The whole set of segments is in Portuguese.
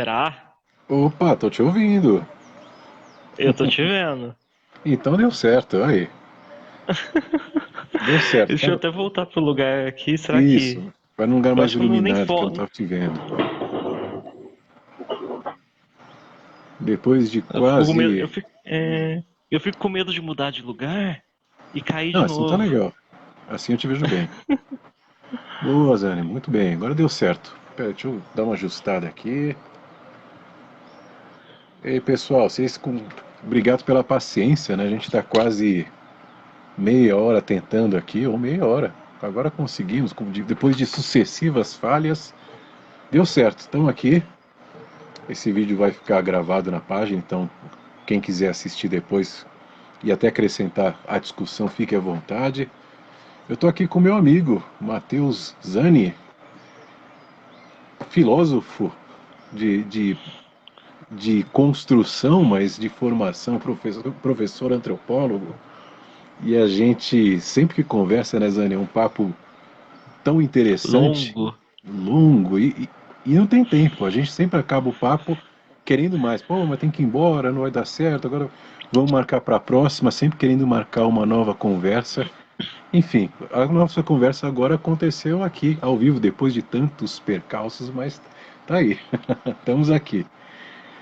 Será? Opa, tô te ouvindo. Eu tô te vendo. Então deu certo, aí. Deu certo. Deixa eu até voltar pro lugar aqui. Será que. Isso. Vai num lugar Eu mais acho que eu não nem iluminado que eu não foto. tava te vendo. Depois de Eu fico com medo. quase. Eu fico com medo de mudar de lugar e cair Não, de assim tá novo. legal. Assim eu te vejo bem. Boa, Zane, muito bem. Agora deu certo. Pera, deixa eu dar uma ajustada aqui. Ei, pessoal, obrigado pela paciência, né? A gente tá quase meia hora tentando aqui, ou meia hora. Agora conseguimos, depois de sucessivas falhas, deu certo. Estamos aqui. Esse vídeo vai ficar gravado na página, então quem quiser assistir depois e até acrescentar a discussão, fique à vontade. Eu estou aqui com meu amigo, Matheus Zani, filósofo de, de, de construção, mas de formação, professor antropólogo. E a gente, sempre que conversa, né, Zani, é um papo tão interessante, Longo. longo, e não tem tempo. A gente sempre acaba o papo querendo mais. Pô, mas tem que ir embora, não vai dar certo. Agora vamos marcar para a próxima, sempre querendo marcar uma nova conversa. Enfim, a nossa conversa agora aconteceu aqui, ao vivo, depois de tantos percalços, mas tá aí. Estamos aqui.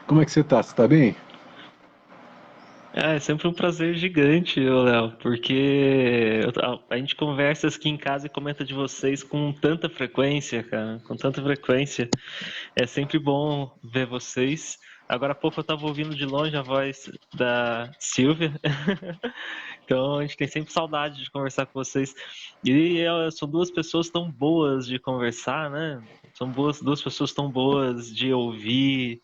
Como é que você tá? Você tá bem? É sempre um prazer gigante, ô Léo, porque a gente conversa aqui em casa e comenta de vocês com tanta frequência, cara, com tanta frequência. É sempre bom ver vocês. Agora há pouco eu estava ouvindo de longe a voz da Silvia, então a gente tem sempre saudade de conversar com vocês. E são duas pessoas tão boas de conversar, né? São duas pessoas tão boas de ouvir,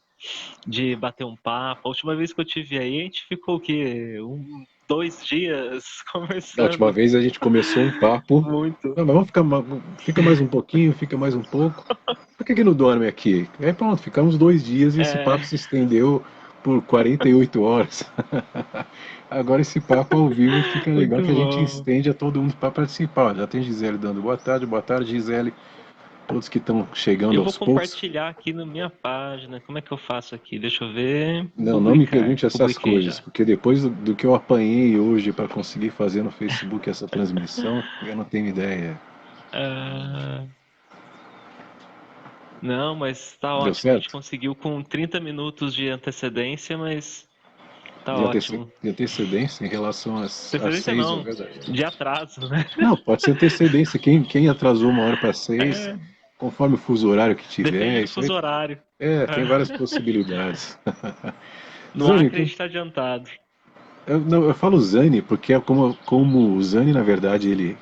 de bater um papo. A última vez que eu tive aí, a gente ficou o quê? 2 dias Da última conversando vez a gente começou um papo. muito. Não, mas vamos ficar, fica mais um pouquinho, fica mais um pouco. Por que que não dorme aqui? Aí pronto, ficamos 2 dias e esse É, papo se estendeu por 48 horas. Agora esse papo ao vivo fica legal muito que a gente bom. estende a todo mundo para participar. Já tem Gisele dando boa tarde, Gisele. Todos que estão chegando Eu vou aos poucos. compartilhar aqui na minha página. Como é que eu faço aqui? Deixa eu ver. Não me Publicar. pergunte essas Publiquei coisas, já. porque depois do que eu apanhei hoje para conseguir fazer no Facebook essa transmissão, eu não tenho ideia. Ah, não, mas tá Deu ótimo. A gente certo? conseguiu com 30 minutos de antecedência, mas tá De ótimo. antecedência em relação às Antecedência 6, é não, verdade. de atraso, né? Não, pode ser antecedência. Quem atrasou 1 hora para 6, É, conforme o fuso horário que depende tiver, do isso aí fuso horário. tem várias possibilidades. No Zani, Acre a gente tá adiantado. não, eu falo Zani porque é como o Zani, na verdade, ele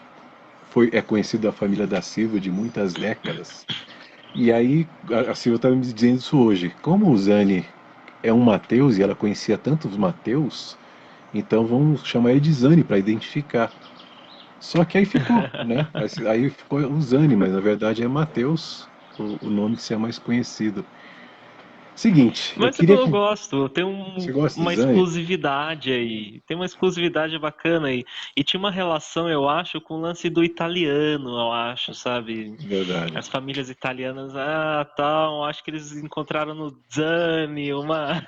é conhecido da família da Silva de muitas décadas. E aí, a Silvia estava me dizendo isso hoje. Como o Zani é um Mateus e ela conhecia tantos Mateus, então vamos chamar ele de Zani para identificar. Só que aí ficou, né? Aí ficou o Zani, mas na verdade é Mateus, o nome que se é mais conhecido. Seguinte, eu Mas queria eu que. gosto, tem Você gosta de uma Zani? exclusividade aí, tem uma exclusividade bacana aí. E tinha uma relação, eu acho, com o lance do italiano, eu acho, sabe? Verdade. As famílias italianas, tal, acho que eles encontraram no Zani Uma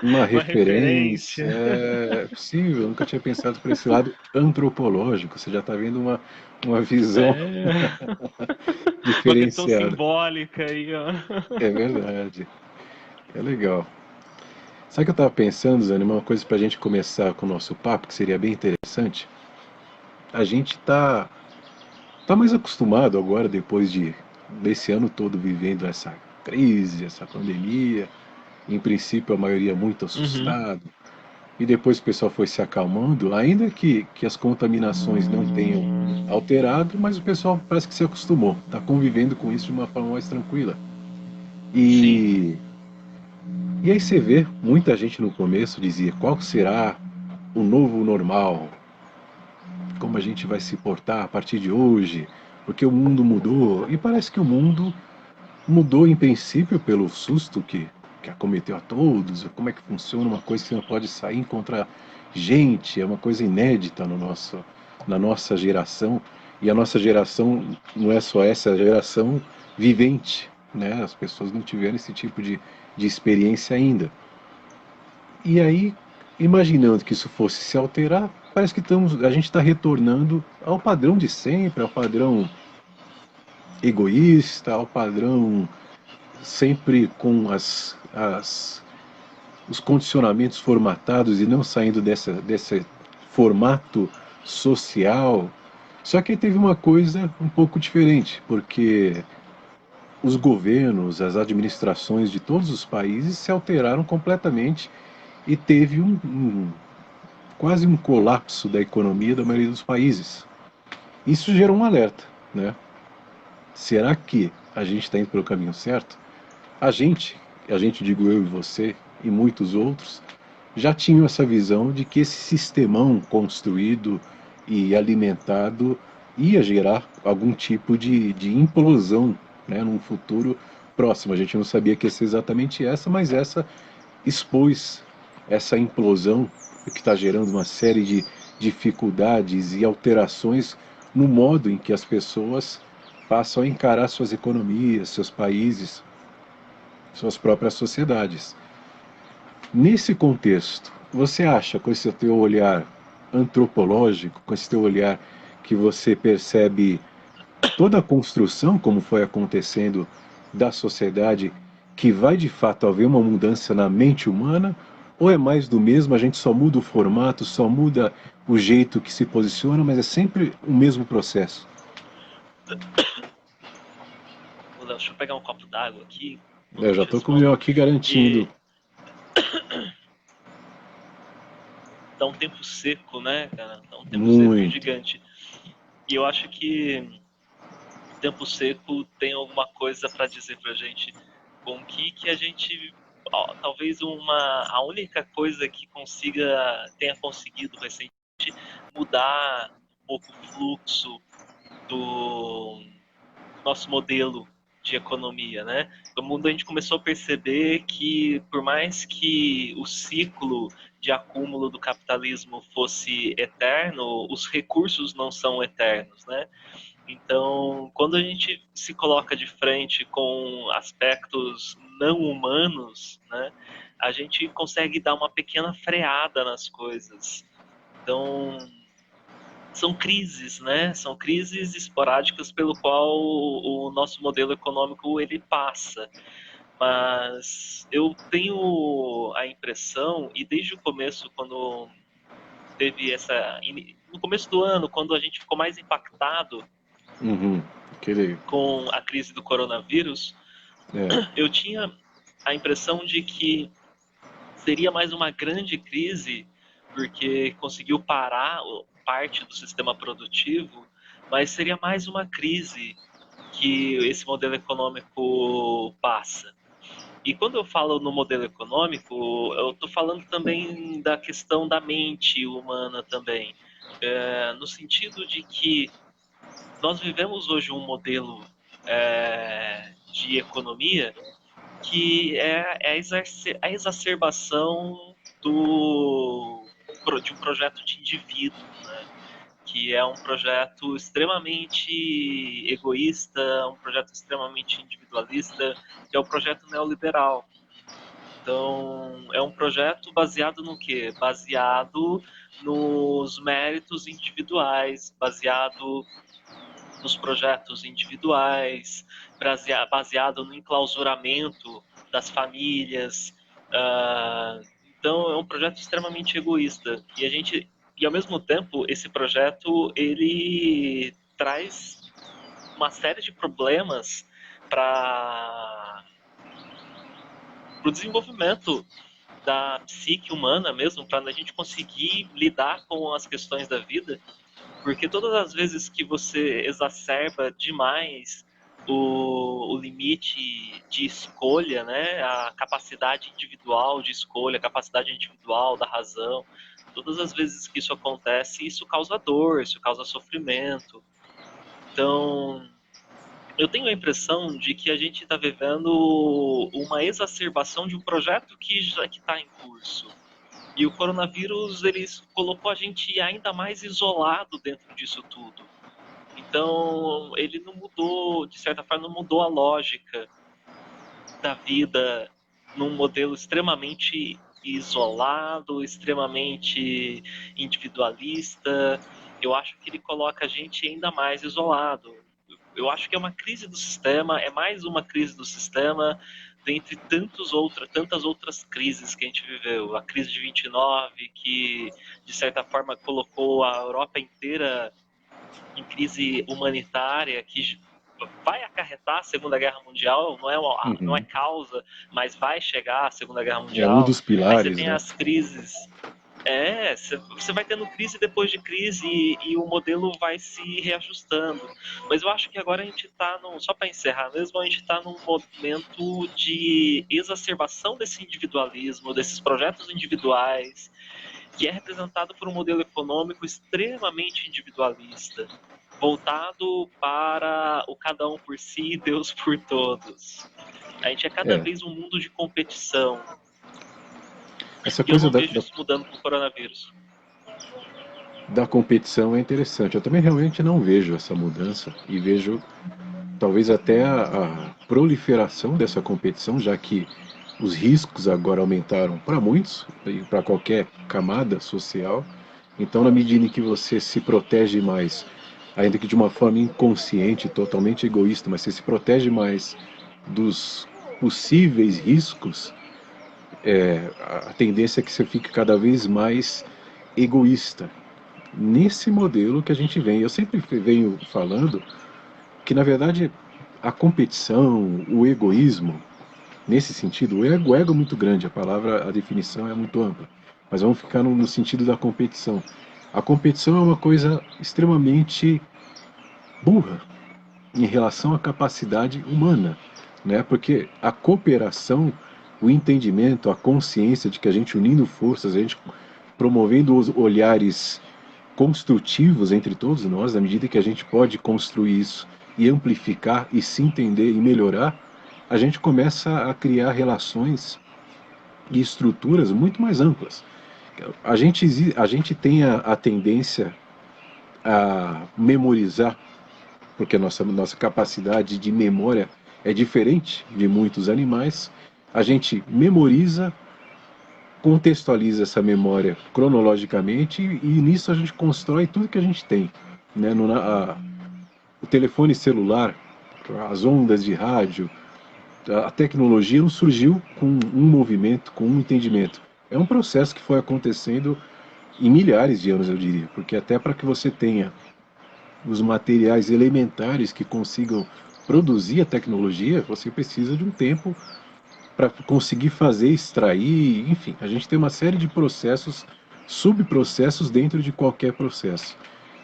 uma referência, referência. é possível, eu nunca tinha pensado por esse lado antropológico. Você já está vendo uma visão É, uma questão diferenciada. simbólica aí, ó. É verdade, é legal. Sabe o que eu estava pensando, Zane? Uma coisa para a gente começar com o nosso papo, que seria bem interessante. A gente tá mais acostumado agora, depois desse ano todo vivendo essa crise, essa pandemia. Em princípio, a maioria muito Uhum. assustado. E depois o pessoal foi se acalmando, ainda que as contaminações não tenham alterado, mas o pessoal parece que se acostumou, está convivendo com isso de uma forma mais tranquila. Sim. E, e aí você vê, muita gente no começo dizia qual será o novo normal, como a gente vai se portar a partir de hoje, porque o mundo mudou. E parece que o mundo mudou em princípio pelo susto que acometeu a todos, como é que funciona uma coisa que você não pode sair e encontrar gente, é uma coisa inédita na nossa geração. E a nossa geração não é só essa, é a geração vivente, né? As pessoas não tiveram esse tipo de de experiência ainda. E aí, imaginando que isso fosse se alterar, parece que a gente está retornando ao padrão de sempre, ao padrão egoísta, ao padrão sempre com os condicionamentos formatados e não saindo desse formato social. Só que aí teve uma coisa um pouco diferente, porque os governos, as administrações de todos os países se alteraram completamente e teve quase um colapso da economia da maioria dos países. Isso gerou um alerta, né? Será que a gente está indo pelo caminho certo? A gente digo eu e você e muitos outros, já tinham essa visão de que esse sistemão construído e alimentado ia gerar algum tipo de implosão, né, num futuro próximo. A gente não sabia que ia ser exatamente essa, mas essa expôs essa implosão que está gerando uma série de dificuldades e alterações no modo em que as pessoas passam a encarar suas economias, seus países, suas próprias sociedades. Nesse contexto, você acha, com esse teu olhar antropológico, com esse teu olhar que você percebe toda a construção, como foi acontecendo da sociedade, que vai de fato haver uma mudança na mente humana? Ou é mais do mesmo, a gente só muda o formato, só muda o jeito que se posiciona, mas é sempre o mesmo processo? Ô, Léo, deixa eu pegar um copo d'água aqui, enquanto Eu eu já te estou com o meu respondo. aqui garantindo. E dá um tempo seco, né, cara? Dá um tempo seco Muito. gigante. E eu acho que o tempo seco tem alguma coisa para dizer pra gente com que a gente, ó, talvez a única coisa que tenha conseguido recentemente mudar um pouco o fluxo do nosso modelo de economia, né? No mundo a gente começou a perceber que por mais que o ciclo de acúmulo do capitalismo fosse eterno, os recursos não são eternos, né? Então, quando a gente se coloca de frente com aspectos não humanos, né, a gente consegue dar uma pequena freada nas coisas. Então, são crises, né? São crises esporádicas pelo qual o nosso modelo econômico ele passa. Mas eu tenho a impressão, e desde o começo, quando teve no começo do ano, quando a gente ficou mais impactado Uhum. Aquele, com a crise do coronavírus, é, eu tinha a impressão de que seria mais uma grande crise, porque conseguiu parar parte do sistema produtivo, mas seria mais uma crise que esse modelo econômico passa. E quando eu falo no modelo econômico, eu estou falando também da questão da mente humana também, no sentido de que nós vivemos hoje um modelo de economia que é a exacerbação de um projeto de indivíduo, né? Que é um projeto extremamente egoísta, um projeto extremamente individualista, que é o projeto neoliberal. Então, é um projeto baseado no quê? Baseado nos méritos individuais, baseado nos projetos individuais, baseado no enclausuramento das famílias. Uh, então é um projeto extremamente egoísta e ao mesmo tempo esse projeto ele traz uma série de problemas para o desenvolvimento da psique humana mesmo, para a gente conseguir lidar com as questões da vida, porque todas as vezes que você exacerba demais o limite de escolha, né, a capacidade individual de escolha, a capacidade individual da razão, todas as vezes que isso acontece, isso causa dor, isso causa sofrimento. Então, eu tenho a impressão de que a gente está vivendo uma exacerbação de um projeto que já está em curso. E o coronavírus ele colocou a gente ainda mais isolado dentro disso tudo. Então, ele não mudou, de certa forma, não mudou a lógica da vida num modelo extremamente isolado, extremamente individualista. Eu acho que ele coloca a gente ainda mais isolado. Eu acho que é uma crise do sistema, é mais uma crise do sistema dentre tantas outras crises que a gente viveu. A crise de 29, que de certa forma colocou a Europa inteira em crise humanitária, que vai acarretar a Segunda Guerra Mundial, não é Uhum. causa, mas vai chegar a Segunda Guerra É um Mundial. dos Aí você pilares, tem né? as crises. Você vai tendo crise depois de crise e o modelo vai se reajustando. Mas eu acho que agora a gente está, só para encerrar mesmo, a gente está num momento de exacerbação desse individualismo, desses projetos individuais, que é representado por um modelo econômico extremamente individualista, voltado para o cada um por si e Deus por todos. A gente é cada É. vez um mundo de competição. Essa E eu coisa não vejo isso mudando com o coronavírus. da competição é interessante. Eu também realmente não vejo essa mudança e vejo talvez até a proliferação dessa competição, já que os riscos agora aumentaram para muitos e para qualquer camada social. Então, na medida em que você se protege mais, ainda que de uma forma inconsciente, totalmente egoísta, mas você se protege mais dos possíveis riscos, a tendência é que você fique cada vez mais egoísta. Nesse modelo que a gente vem, eu sempre venho falando que, na verdade, a competição, o egoísmo, nesse sentido, o ego é muito grande, a palavra, a definição é muito ampla, mas vamos ficar no sentido da competição. A competição é uma coisa extremamente burra em relação à capacidade humana, né? Porque a cooperação, o entendimento, a consciência de que a gente unindo forças, a gente promovendo os olhares construtivos entre todos nós, à medida que a gente pode construir isso e amplificar e se entender e melhorar, a gente começa a criar relações e estruturas muito mais amplas. A gente tem a tendência a memorizar, porque a nossa capacidade de memória é diferente de muitos animais. A gente memoriza, contextualiza essa memória cronologicamente e nisso a gente constrói tudo que a gente tem. Né? O telefone celular, as ondas de rádio, a tecnologia não surgiu com um movimento, com um entendimento. É um processo que foi acontecendo em milhares de anos, eu diria, porque até para que você tenha os materiais elementares que consigam produzir a tecnologia, você precisa de um tempo para conseguir fazer, extrair, enfim, a gente tem uma série de processos, subprocessos dentro de qualquer processo.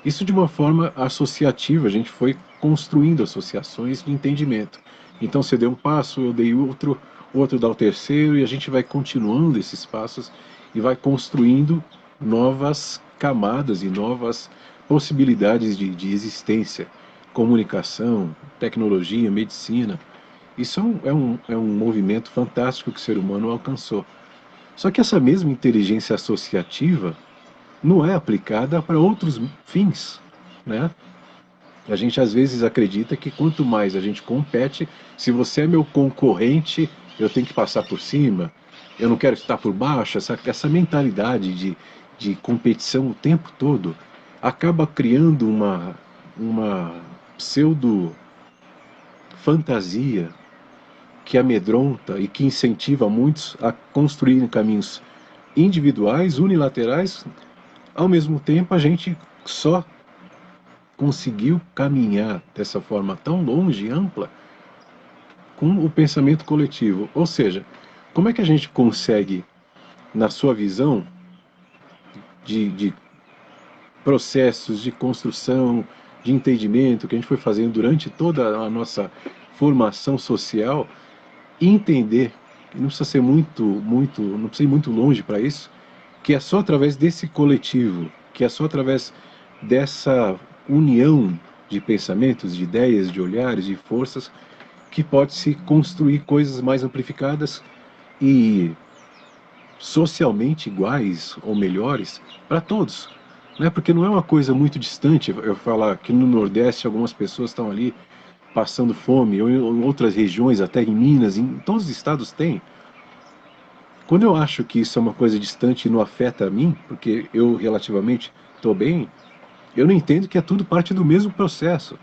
Isso de uma forma associativa, a gente foi construindo associações de entendimento. Então você deu um passo, eu dei outro, outro dá o terceiro, e a gente vai continuando esses passos e vai construindo novas camadas e novas possibilidades de existência, comunicação, tecnologia, medicina. Isso é um movimento fantástico que o ser humano alcançou. Só que essa mesma inteligência associativa não é aplicada para outros fins, né? A gente às vezes acredita que quanto mais a gente compete, se você é meu concorrente, eu tenho que passar por cima, eu não quero estar por baixo, essa mentalidade de competição o tempo todo acaba criando uma pseudo fantasia que amedronta e que incentiva muitos a construírem caminhos individuais, unilaterais. Ao mesmo tempo, a gente só conseguiu caminhar dessa forma tão longe e ampla com o pensamento coletivo. Ou seja, como é que a gente consegue, na sua visão, de processos de construção, de entendimento que a gente foi fazendo durante toda a nossa formação social, entender, não precisa ser não precisa ir muito longe para isso, que é só através desse coletivo, que é só através dessa união de pensamentos, de ideias, de olhares, de forças, que pode se construir coisas mais amplificadas e socialmente iguais ou melhores para todos. Né? Porque não é uma coisa muito distante eu falar que no Nordeste algumas pessoas estão ali passando fome, ou em outras regiões, até em Minas, em todos os estados tem. Quando eu acho que isso é uma coisa distante e não afeta a mim, porque eu relativamente estou bem, eu não entendo que é tudo parte do mesmo processo,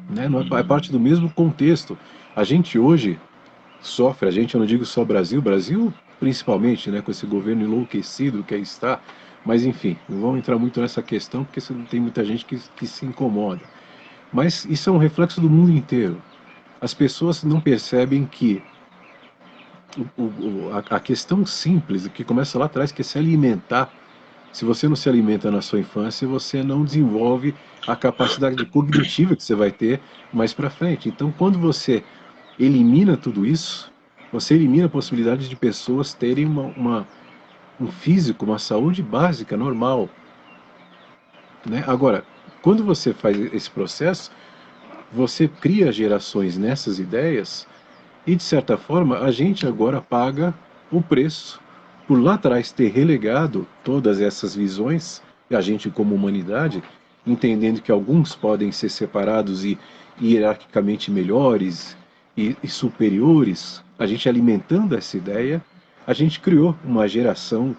né? Não é, é Uhum. parte do mesmo contexto. A gente hoje sofre, a gente, eu não digo só Brasil, Brasil principalmente, né, com esse governo enlouquecido que aí está, mas enfim, não vamos entrar muito nessa questão porque tem muita gente que se incomoda. Mas isso é um reflexo do mundo inteiro. As pessoas não percebem que a questão simples, que começa lá atrás, que é se alimentar. Se você não se alimenta na sua infância, você não desenvolve a capacidade cognitiva que você vai ter mais para frente. Então, quando você elimina tudo isso, você elimina a possibilidade de pessoas terem um físico, uma saúde básica, normal, né? Agora, quando você faz esse processo, você cria gerações nessas ideias e, de certa forma, a gente agora paga o preço por lá atrás ter relegado todas essas visões, e a gente como humanidade, entendendo que alguns podem ser separados e hierarquicamente melhores e superiores, a gente alimentando essa ideia, a gente criou uma geração,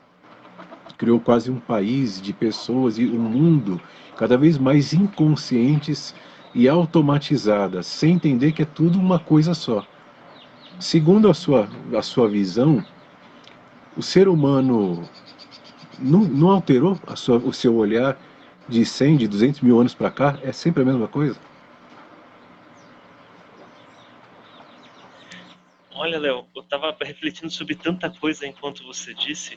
criou quase um país de pessoas e um mundo cada vez mais inconscientes e automatizadas, sem entender que é tudo uma coisa só. Segundo a sua visão, o ser humano não alterou o seu olhar de 100, de 200 mil anos para cá? É sempre a mesma coisa? Olha, Léo, eu estava refletindo sobre tanta coisa enquanto você disse,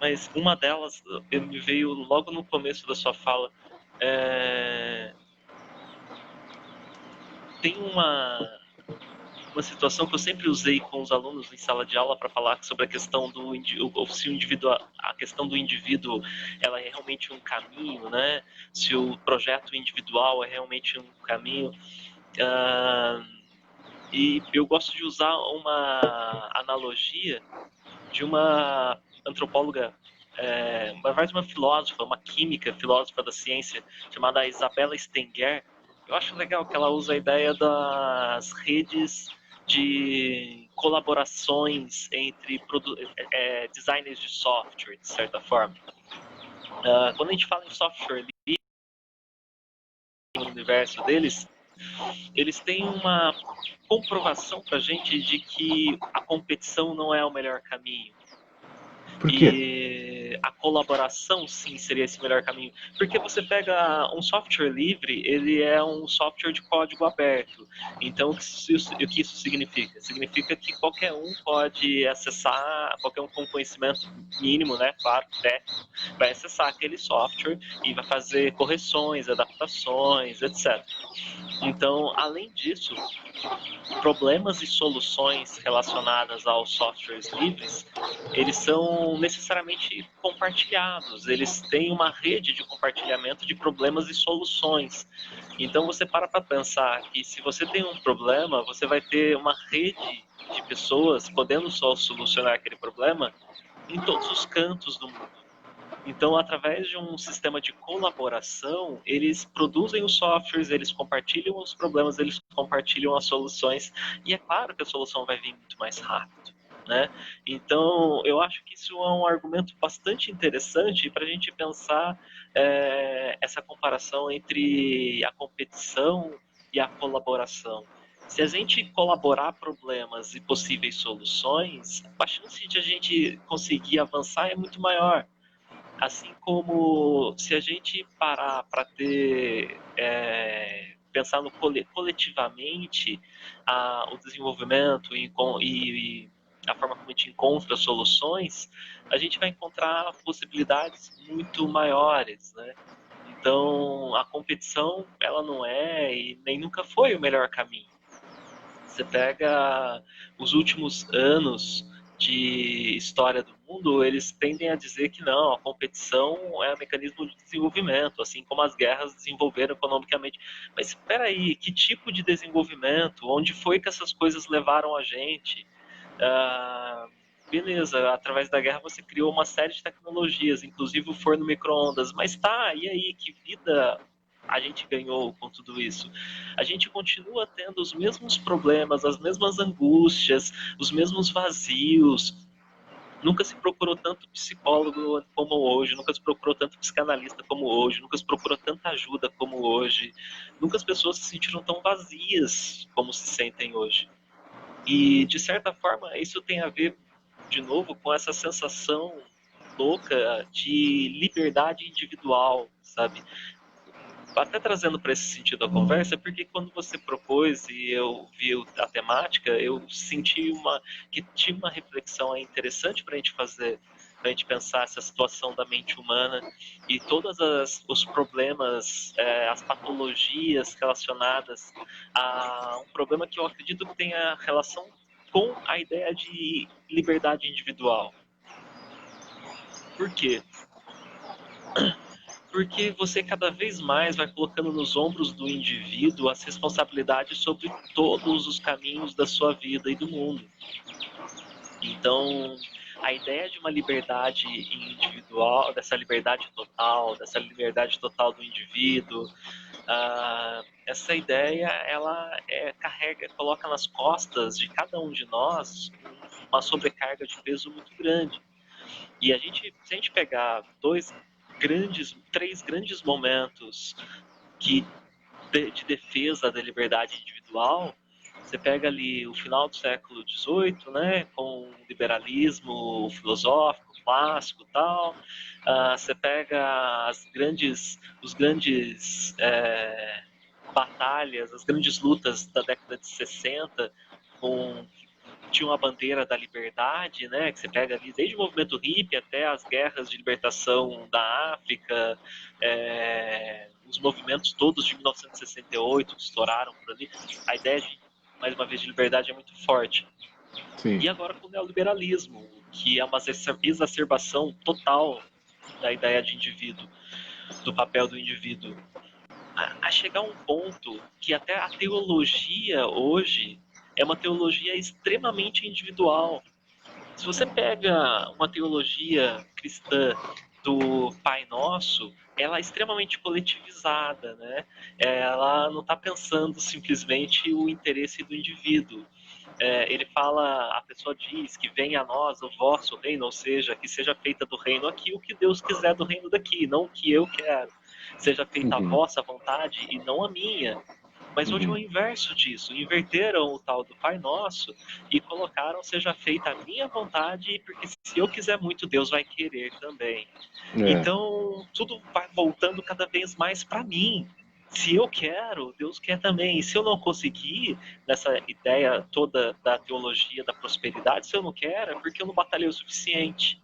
mas uma delas me veio logo no começo da sua fala. É, Tem uma situação que eu sempre usei com os alunos em sala de aula para falar sobre a questão do se o indivíduo, a questão do indivíduo, ela é realmente um caminho, né? Se o projeto individual é realmente um caminho. Ah, e eu gosto de usar uma analogia de uma antropóloga, na verdade uma filósofa, uma química, filósofa da ciência, chamada Isabella Stenger. Eu acho legal que ela usa a ideia das redes de colaborações entre designers de software, de certa forma. Quando a gente fala em software livre, no universo deles, eles têm uma comprovação para a gente de que a competição não é o melhor caminho. Por quê? E a colaboração, sim, seria esse melhor caminho. Porque você pega um software livre, ele é um software de código aberto. Então, o que isso significa? Significa que qualquer um pode acessar, qualquer um com conhecimento mínimo, né, claro, técnico, vai acessar aquele software e vai fazer correções, adaptações, etc. Então, além disso, problemas e soluções relacionadas aos softwares livres, eles são necessariamente compartilhados, eles têm uma rede de compartilhamento de problemas e soluções. Então você para pensar que se você tem um problema, você vai ter uma rede de pessoas podendo só solucionar aquele problema em todos os cantos do mundo. Então, através de um sistema de colaboração, eles produzem os softwares, eles compartilham os problemas, eles compartilham as soluções, e é claro que a solução vai vir muito mais rápido. Né? Então, eu acho que isso é um argumento bastante interessante para a gente pensar essa comparação entre a competição e a colaboração. Se a gente colaborar problemas e possíveis soluções, a chance de a gente conseguir avançar é muito maior. Assim como se a gente parar para pensar no coletivamente o desenvolvimento e a forma como a gente encontra soluções, a gente vai encontrar possibilidades muito maiores, né? Então, a competição, ela não é e nem nunca foi o melhor caminho. Você pega os últimos anos de história do mundo, eles tendem a dizer que não, a competição é um mecanismo de desenvolvimento, assim como as guerras desenvolveram economicamente. Mas espera aí, que tipo de desenvolvimento? Onde foi que essas coisas levaram a gente? Ah, beleza, através da guerra você criou uma série de tecnologias, inclusive o forno micro-ondas, mas tá, e aí, que vida a gente ganhou com tudo isso? A gente continua tendo os mesmos problemas, as mesmas angústias, os mesmos vazios, Nunca se procurou tanto psicólogo como hoje, nunca se procurou tanto psicanalista como hoje, nunca se procurou tanta ajuda como hoje. Nunca as pessoas se sentiram tão vazias como se sentem hoje. E, de certa forma, isso tem a ver, de novo, com essa sensação louca de liberdade individual, sabe? Até trazendo para esse sentido a conversa, porque quando você propôs e eu vi a temática, eu senti que tinha uma reflexão interessante para a gente fazer, para a gente pensar essa situação da mente humana e todos os problemas, as patologias relacionadas a um problema que eu acredito que tenha relação com a ideia de liberdade individual. Por quê? Porque você cada vez mais vai colocando nos ombros do indivíduo as responsabilidades sobre todos os caminhos da sua vida e do mundo. Então, a ideia de uma liberdade individual, dessa liberdade total do indivíduo, essa ideia ela coloca nas costas de cada um de nós uma sobrecarga de peso muito grande. E se a gente pegar três grandes momentos de defesa da liberdade individual, você pega ali o final do século XVIII, né, com o liberalismo filosófico, clássico e tal. Você pega os grandes batalhas, as grandes lutas da década de 60, tinha uma bandeira da liberdade, né, que você pega ali desde o movimento hippie até as guerras de libertação da África, os movimentos todos de 1968 que estouraram por ali. A ideia, mais uma vez, de liberdade é muito forte. Sim. E agora com o neoliberalismo, que é uma exacerbação total da ideia de indivíduo, do papel do indivíduo. A chegar a um ponto que até a teologia hoje é uma teologia extremamente individual. Se você pega uma teologia cristã do Pai Nosso, ela é extremamente coletivizada, né? Ela não está pensando simplesmente o interesse do indivíduo. Ele fala, a pessoa diz que venha a nós o vosso reino, ou seja, que seja feita do reino aqui o que Deus quiser do reino daqui, não o que eu quero. Seja feita a vossa vontade e não a minha. Mas hoje é o inverso disso. Inverteram o tal do Pai Nosso e colocaram seja feita a minha vontade, porque se eu quiser muito, Deus vai querer também. Então, tudo vai voltando cada vez mais para mim. Se eu quero, Deus quer também. E se eu não conseguir, nessa ideia toda da teologia da prosperidade, se eu não quero, é porque eu não batalhei o suficiente.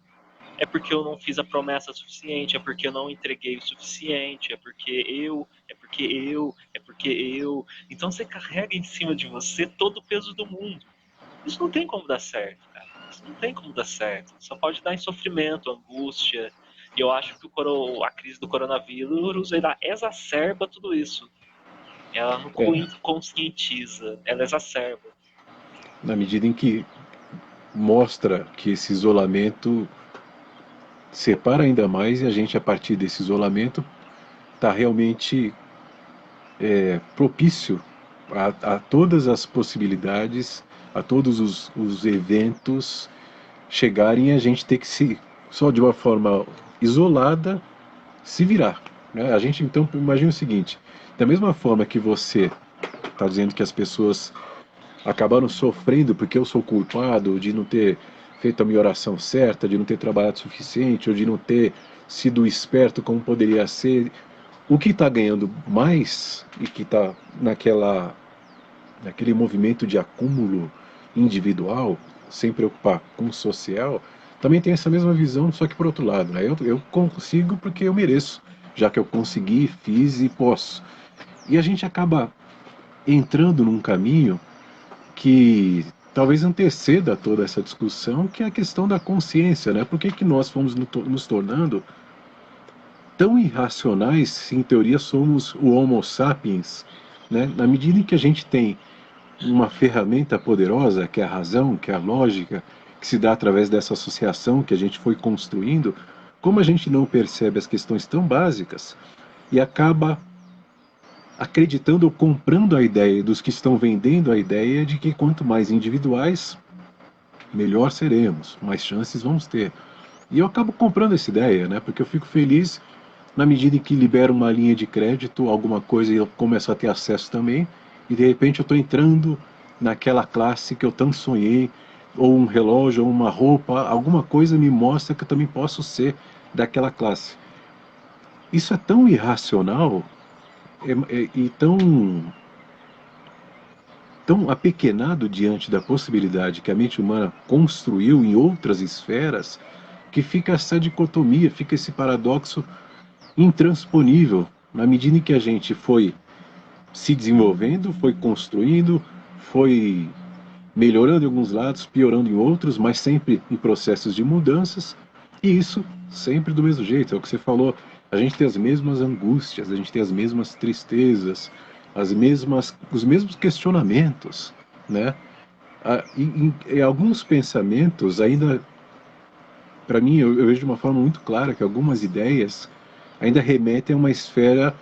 É porque eu não fiz a promessa suficiente, é porque eu não entreguei o suficiente, é porque eu. Então você carrega em cima de você todo o peso do mundo. Isso não tem como dar certo, cara. Isso não tem como dar certo. Só pode dar em sofrimento, angústia. E eu acho que a crise do coronavírus ainda exacerba tudo isso. Ela não conscientiza, ela exacerba. Na medida em que mostra que esse isolamento separa ainda mais e a gente, a partir desse isolamento, está realmente propício a todas as possibilidades, a todos os eventos chegarem e a gente ter que só de uma forma isolada, se virar. Né? A gente, então, imagina o seguinte, da mesma forma que você está dizendo que as pessoas acabaram sofrendo porque eu sou culpado de não ter feito a minha oração certa, de não ter trabalhado o suficiente, ou de não ter sido esperto como poderia ser. O que está ganhando mais e que está naquele movimento de acúmulo individual, sem preocupar com o social, também tem essa mesma visão, só que por outro lado. Né? Eu consigo porque eu mereço, já que eu consegui, fiz e posso. E a gente acaba entrando num caminho que talvez anteceda toda essa discussão, que é a questão da consciência, né? Por que, que nós fomos nos tornando tão irracionais se em teoria somos o Homo sapiens, né? Na medida em que a gente tem uma ferramenta poderosa, que é a razão, que é a lógica, que se dá através dessa associação que a gente foi construindo, como a gente não percebe as questões tão básicas e acaba acreditando ou comprando a ideia dos que estão vendendo a ideia de que quanto mais individuais, melhor seremos, mais chances vamos ter. E eu acabo comprando essa ideia, né? Porque eu fico feliz na medida em que libero uma linha de crédito, alguma coisa, e eu começo a ter acesso também, e de repente eu estou entrando naquela classe que eu tanto sonhei, ou um relógio, ou uma roupa, alguma coisa me mostra que eu também posso ser daquela classe. Isso é tão irracional e tão apequenado diante da possibilidade que a mente humana construiu em outras esferas, que fica essa dicotomia, fica esse paradoxo intransponível, na medida em que a gente foi se desenvolvendo, foi construindo, foi melhorando em alguns lados, piorando em outros, mas sempre em processos de mudanças, e isso sempre do mesmo jeito, é o que você falou, a gente tem as mesmas angústias, a gente tem as mesmas tristezas, os mesmos questionamentos, né? E alguns pensamentos ainda, para mim, eu vejo de uma forma muito clara que algumas ideias ainda remetem a uma esfera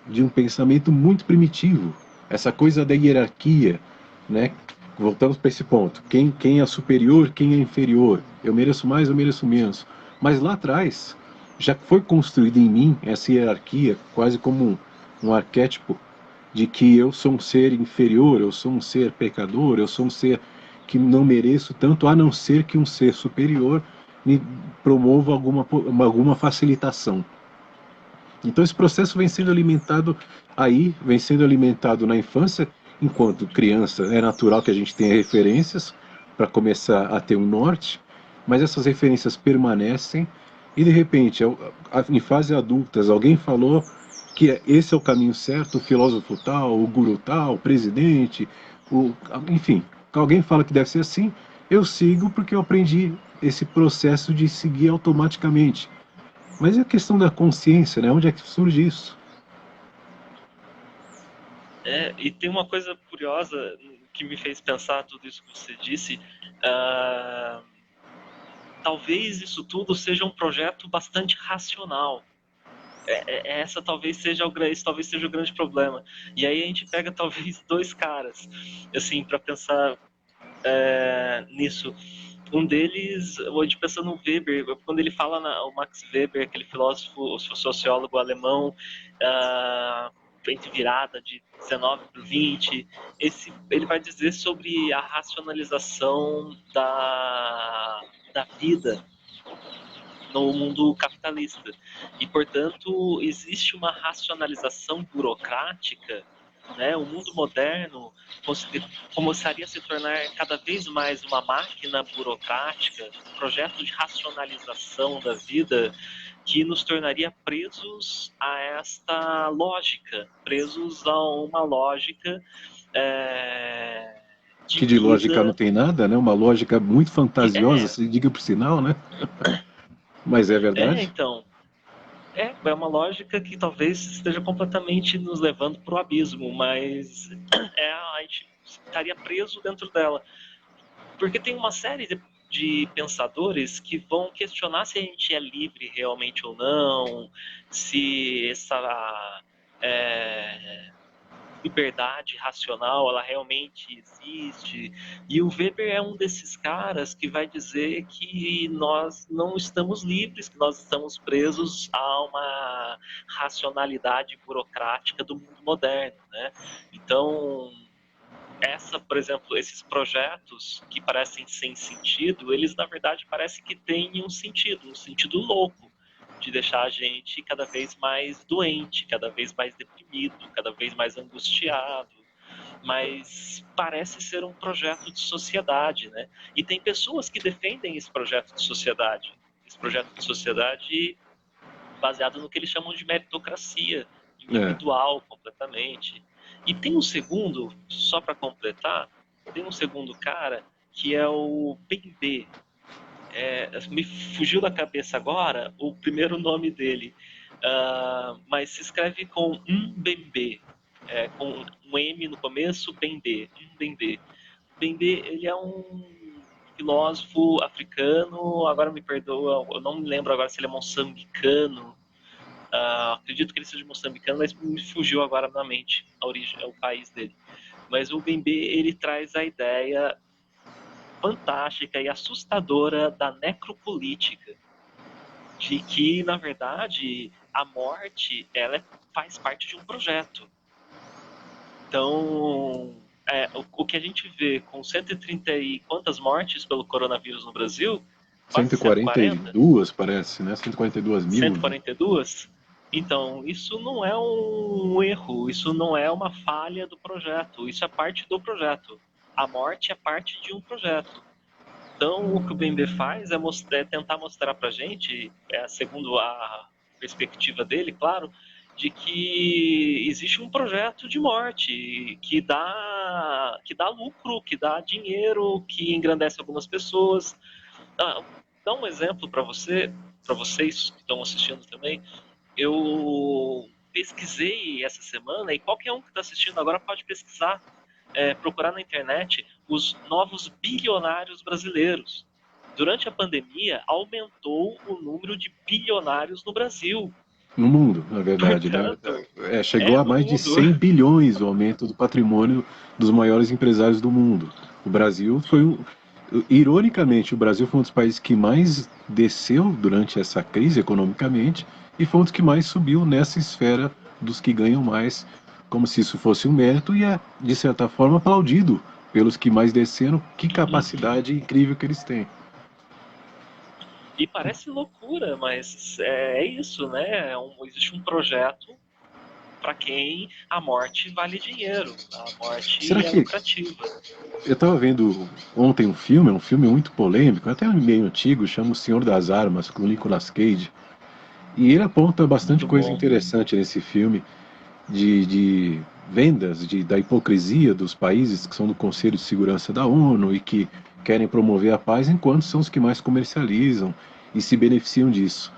de um pensamento muito primitivo. Essa coisa da hierarquia, né? Voltamos para esse ponto. Quem é superior, quem é inferior? Eu mereço mais, eu mereço menos. Mas lá atrás já foi construída em mim essa hierarquia, quase como um arquétipo de que eu sou um ser inferior, eu sou um ser pecador, eu sou um ser que não mereço tanto, a não ser que um ser superior me promova alguma facilitação. Então esse processo vem sendo alimentado aí, vem sendo alimentado na infância, enquanto criança é natural que a gente tenha referências para começar a ter um norte, mas essas referências permanecem e de repente, em fase adultas, alguém falou que esse é o caminho certo, o filósofo tal, o guru tal, o presidente, enfim, alguém fala que deve ser assim, eu sigo porque eu aprendi esse processo de seguir automaticamente. Mas é a questão da consciência, né? Onde é que surge isso? E tem uma coisa curiosa que me fez pensar tudo isso que você disse. Talvez isso tudo seja um projeto bastante racional. Essa talvez seja isso talvez seja o grande problema. E aí a gente pega talvez dois caras, assim, para pensar nisso. Um deles, hoje pensando no Weber, quando ele fala o Max Weber, aquele filósofo, sociólogo alemão, entre virada de 19 para 20, ele vai dizer sobre a racionalização da vida no mundo capitalista. E, portanto, existe uma racionalização burocrática, né? O mundo moderno começaria a se tornar cada vez mais uma máquina burocrática, um projeto de racionalização da vida que nos tornaria presos a esta lógica, presos a uma lógica de Que de lógica não vida. tem nada, né? Uma lógica muito De, fantasiosa, se diga por sinal, né? Mas é verdade. então, é uma lógica que talvez esteja completamente nos levando para o abismo, mas a gente estaria preso dentro dela. Porque tem uma série de pensadores que vão questionar se a gente é livre realmente ou não, se essa liberdade racional ela realmente existe. E o Weber é um desses caras que vai dizer que nós não estamos livres, que nós estamos presos a uma racionalidade burocrática do mundo moderno, né? Então, por exemplo, esses projetos que parecem sem sentido, eles na verdade parecem que têm um sentido louco, de deixar a gente cada vez mais doente, cada vez mais deprimido, cada vez mais angustiado. Mas parece ser um projeto de sociedade, né? E tem pessoas que defendem esse projeto de sociedade baseado no que eles chamam de meritocracia, É. individual completamente. E tem um segundo, só para completar, tem um segundo cara que é o Bembe. Me fugiu da cabeça agora o primeiro nome dele, mas se escreve com Mbembe, com um M no começo, Bembe, Mbembe. Bembe, ele é um filósofo africano, agora me perdoa, eu não me lembro agora se ele é moçambicano. Acredito que ele seja moçambicano, mas me fugiu agora na mente a origem, o país dele. Mas o Bembe, ele traz a ideia fantástica e assustadora da necropolítica, de que, na verdade, a morte faz parte de um projeto. Então, o que a gente vê com 130 e quantas mortes pelo coronavírus no Brasil, quase 140, 142, parece, né? 142 mil, né? 142, então isso não é um erro, isso não é uma falha do projeto, isso é parte do projeto. A morte é parte de um projeto. Então, o que o BNB faz é tentar mostrar para a gente, segundo a perspectiva dele, claro, de que existe um projeto de morte que dá lucro, que dá dinheiro, que engrandece algumas pessoas. Dá um exemplo para vocês que estão assistindo também. Eu pesquisei essa semana, e qualquer um que está assistindo agora pode pesquisar, procurar na internet os novos bilionários brasileiros. Durante a pandemia, aumentou o número de bilionários no Brasil. No mundo, na verdade, né? Portanto, Chegou a no mais de mundo. 100 bilhões o aumento do patrimônio dos maiores empresários do mundo. O Brasil foi ironicamente, o Brasil foi um dos países que mais desceu durante essa crise economicamente e foi um dos que mais subiu nessa esfera dos que ganham mais, como se isso fosse um mérito e é, de certa forma, aplaudido pelos que mais desceram. Que capacidade incrível que eles têm. E parece loucura, mas é isso, né? Existe um projeto para quem a morte vale dinheiro, a Será morte é que lucrativa. eu estava vendo ontem um filme muito polêmico, até meio antigo, chama O Senhor das Armas, com o Nicolas Cage. E ele aponta bastante Muito coisa bom. interessante nesse filme de vendas, da hipocrisia dos países que são do Conselho de Segurança da ONU e que querem promover a paz, enquanto são os que mais comercializam e se beneficiam disso.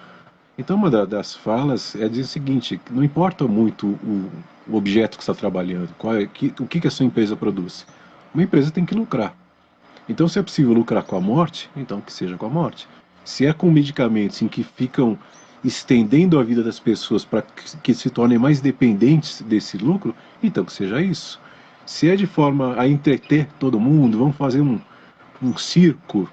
Então, uma das falas é dizer o seguinte: não importa muito o objeto que está trabalhando, o que a sua empresa produz. Uma empresa tem que lucrar. Então, se é possível lucrar com a morte, então que seja com a morte. Se é com medicamentos em que ficam estendendo a vida das pessoas para que se tornem mais dependentes desse lucro, então que seja isso. Se é de forma a entreter todo mundo, vamos fazer um circo,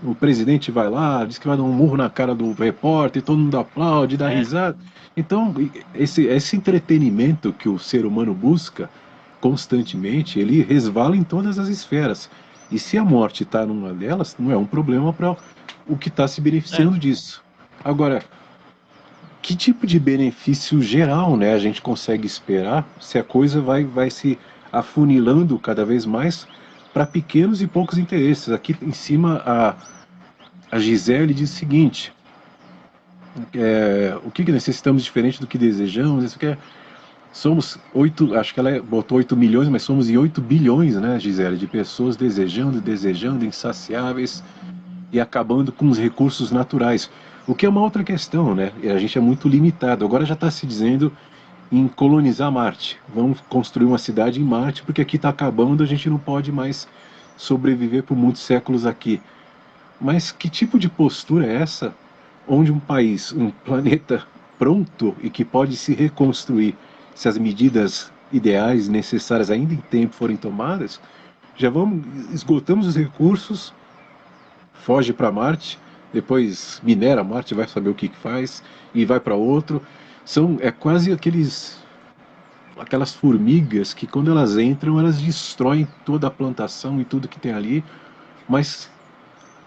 o presidente vai lá, diz que vai dar um murro na cara do repórter, todo mundo aplaude, dá É, risada. Então, esse entretenimento que o ser humano busca constantemente, ele resvala em todas as esferas. E se a morte está numa delas, não é um problema para o que está se é. beneficiando disso. Agora, que tipo de benefício geral, né, a gente consegue esperar se a coisa vai se afunilando cada vez mais para pequenos e poucos interesses? Aqui em cima a Gisele diz o seguinte: o que necessitamos diferente do que desejamos? Isso que somos 8, acho que ela botou 8 milhões, mas somos em 8 bilhões, né, Gisele, de pessoas desejando, desejando, insaciáveis e acabando com os recursos naturais. O que é uma outra questão, né? A gente é muito limitado. Agora já está se dizendo em colonizar Marte. Vamos construir uma cidade em Marte, porque aqui está acabando, a gente não pode mais sobreviver por muitos séculos aqui. Mas que tipo de postura é essa, onde um país, um planeta pronto e que pode se reconstruir, se as medidas ideais, necessárias ainda em tempo forem tomadas, já vamos, esgotamos os recursos, foge para Marte, depois minera Marte, vai saber o que faz, e vai para outro. É quase aquelas formigas que quando elas entram, elas destroem toda a plantação e tudo que tem ali, mas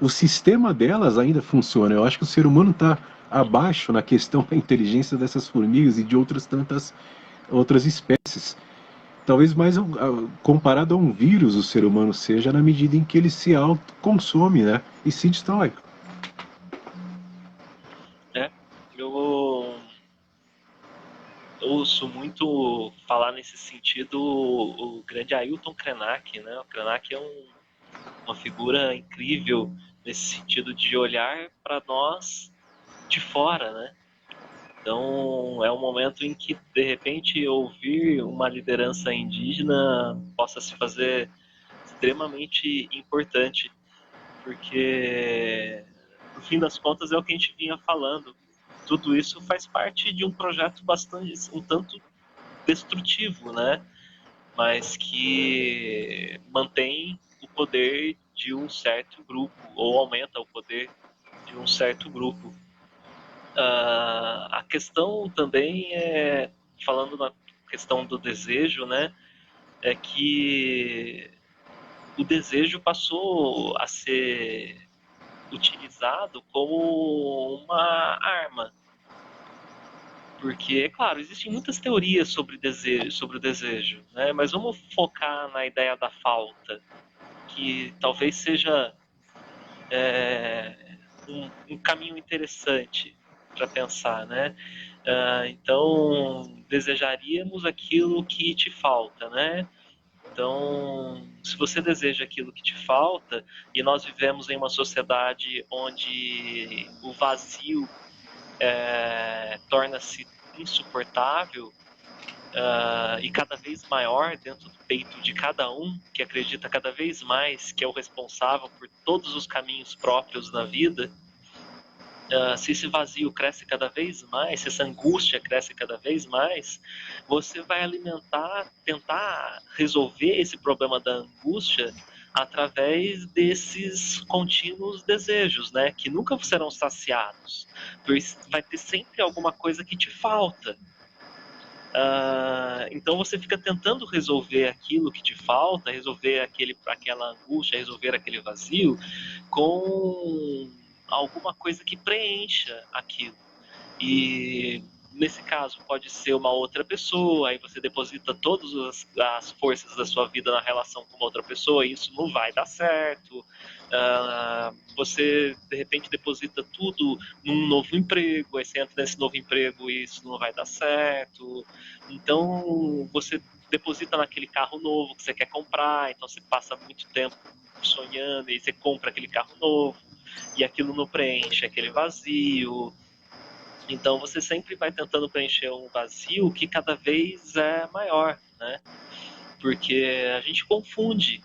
o sistema delas ainda funciona. Eu acho que o ser humano está abaixo na questão da inteligência dessas formigas e de outras tantas outras espécies. Talvez mais comparado a um vírus o ser humano seja na medida em que ele se autoconsome, né? E se destrói. É, eu ouço muito falar nesse sentido o grande Ailton Krenak, né? O Krenak é uma figura incrível nesse sentido de olhar para nós de fora, né? Então, é um momento em que, de repente, ouvir uma liderança indígena possa se fazer extremamente importante, porque, no fim das contas, é o que a gente vinha falando. Tudo isso faz parte de um projeto bastante, um tanto destrutivo, né? Mas que mantém o poder de um certo grupo, ou aumenta o poder de um certo grupo. A questão também é, falando na questão do desejo, né, é que o desejo passou a ser utilizado como uma arma. Porque, claro, existem muitas teorias sobre o desejo, né? Mas vamos focar na ideia da falta, que talvez seja um caminho interessante para pensar, né? Então, desejaríamos aquilo que te falta, né? Então, se você deseja aquilo que te falta, e nós vivemos em uma sociedade onde o vazio torna-se insuportável e cada vez maior dentro do peito de cada um, que acredita cada vez mais que é o responsável por todos os caminhos próprios na vida, se esse vazio cresce cada vez mais, se essa angústia cresce cada vez mais, você vai alimentar, tentar resolver esse problema da angústia através desses contínuos desejos, né, que nunca serão saciados, pois vai ter sempre alguma coisa que te falta. Então você fica tentando resolver aquilo que te falta, resolver aquela angústia, resolver aquele vazio com alguma coisa que preencha aquilo. E nesse caso pode ser uma outra pessoa, aí você deposita todas as forças da sua vida na relação com uma outra pessoa, e isso não vai dar certo. Você de repente deposita tudo num novo emprego, aí você entra nesse novo emprego e isso não vai dar certo. Então você deposita naquele carro novo que você quer comprar, então você passa muito tempo sonhando e você compra aquele carro novo e aquilo não preenche aquele vazio. Então você sempre vai tentando preencher um vazio que cada vez é maior, né? Porque a gente confunde